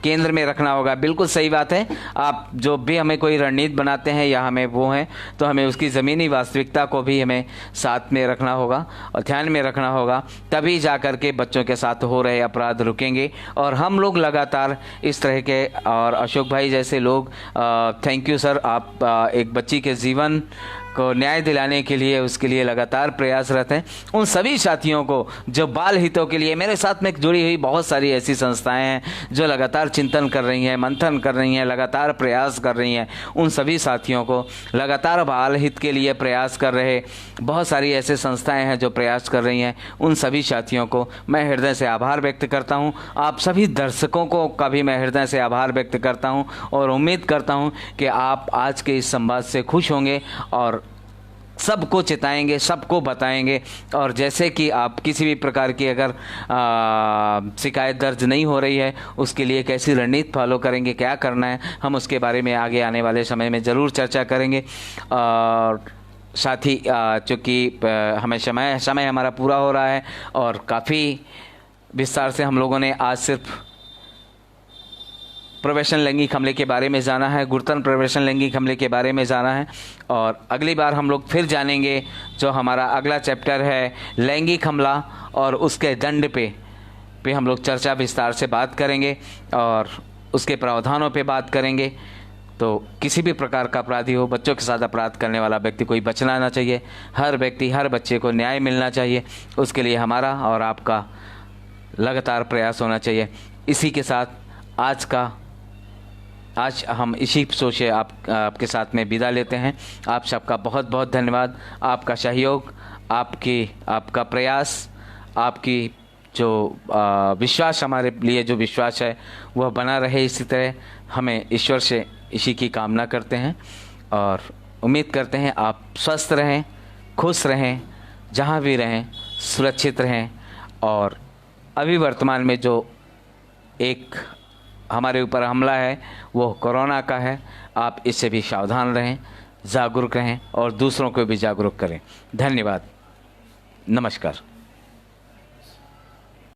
Speaker 1: केंद्र में रखना होगा। बिल्कुल सही बात है। आप जो भी हमें कोई रणनीति बनाते हैं या हमें वो हैं, तो हमें उसकी ज़मीनी वास्तविकता को भी हमें साथ में रखना होगा और ध्यान में रखना होगा, तभी जा कर के बच्चों के साथ हो रहे अपराध रुकेंगे। और हम लोग लगातार इस तरह के, और अशोक भाई जैसे लोग, थैंक यू सर, आप एक बच्ची के जीवन को न्याय दिलाने के लिए, उसके लिए लगातार प्रयासरत हैं। उन सभी साथियों को जो बाल हितों के लिए, मेरे साथ में जुड़ी हुई बहुत सारी ऐसी संस्थाएं हैं जो लगातार चिंतन कर रही हैं, मंथन कर रही हैं, लगातार प्रयास कर रही हैं, उन सभी साथियों को, लगातार बाल हित के लिए प्रयास कर रहे बहुत सारी ऐसे संस्थाएं हैं जो प्रयास कर रही हैं, उन सभी साथियों को मैं हृदय से आभार व्यक्त करता हूं। आप सभी दर्शकों को का भी मैं हृदय से आभार व्यक्त करता हूं और उम्मीद करता हूं कि आप आज के इस संवाद से खुश होंगे और सबको चिताएंगे, सबको बताएंगे। और जैसे कि आप किसी भी प्रकार की अगर शिकायत दर्ज नहीं हो रही है, उसके लिए कैसी रणनीति फॉलो करेंगे, क्या करना है, हम उसके बारे में आगे आने वाले समय में ज़रूर चर्चा करेंगे। और साथ ही चूँकि हमें समय हमारा पूरा हो रहा है और काफ़ी विस्तार से हम लोगों ने आज सिर्फ प्रवेशन लैंगिक हमले के बारे में जाना है, गुरुतर प्रवेशन लैंगिक हमले के बारे में जाना है। और अगली बार हम लोग फिर जानेंगे जो हमारा अगला चैप्टर है लैंगिक हमला और उसके दंड पे हम लोग चर्चा विस्तार से बात करेंगे और उसके प्रावधानों पे बात करेंगे। तो किसी भी प्रकार का अपराधी हो, बच्चों के साथ अपराध करने वाला व्यक्ति कोई बचना ना चाहिए। हर व्यक्ति, हर बच्चे को न्याय मिलना चाहिए। उसके लिए हमारा और आपका लगातार प्रयास होना चाहिए। इसी के साथ आज हम इसी सोच से आपके साथ में विदा लेते हैं। आप सबका बहुत बहुत धन्यवाद। आपका सहयोग, आपका प्रयास, आपकी जो विश्वास, हमारे लिए जो विश्वास है वह बना रहे। इसी तरह हमें ईश्वर से इसी की कामना करते हैं और उम्मीद करते हैं आप स्वस्थ रहें, खुश रहें, जहाँ भी रहें सुरक्षित रहें। और अभी वर्तमान में जो एक हमारे ऊपर हमला है वो कोरोना का है। आप इससे भी सावधान रहें, जागरूक रहें और दूसरों को भी जागरूक करें। धन्यवाद, नमस्कार।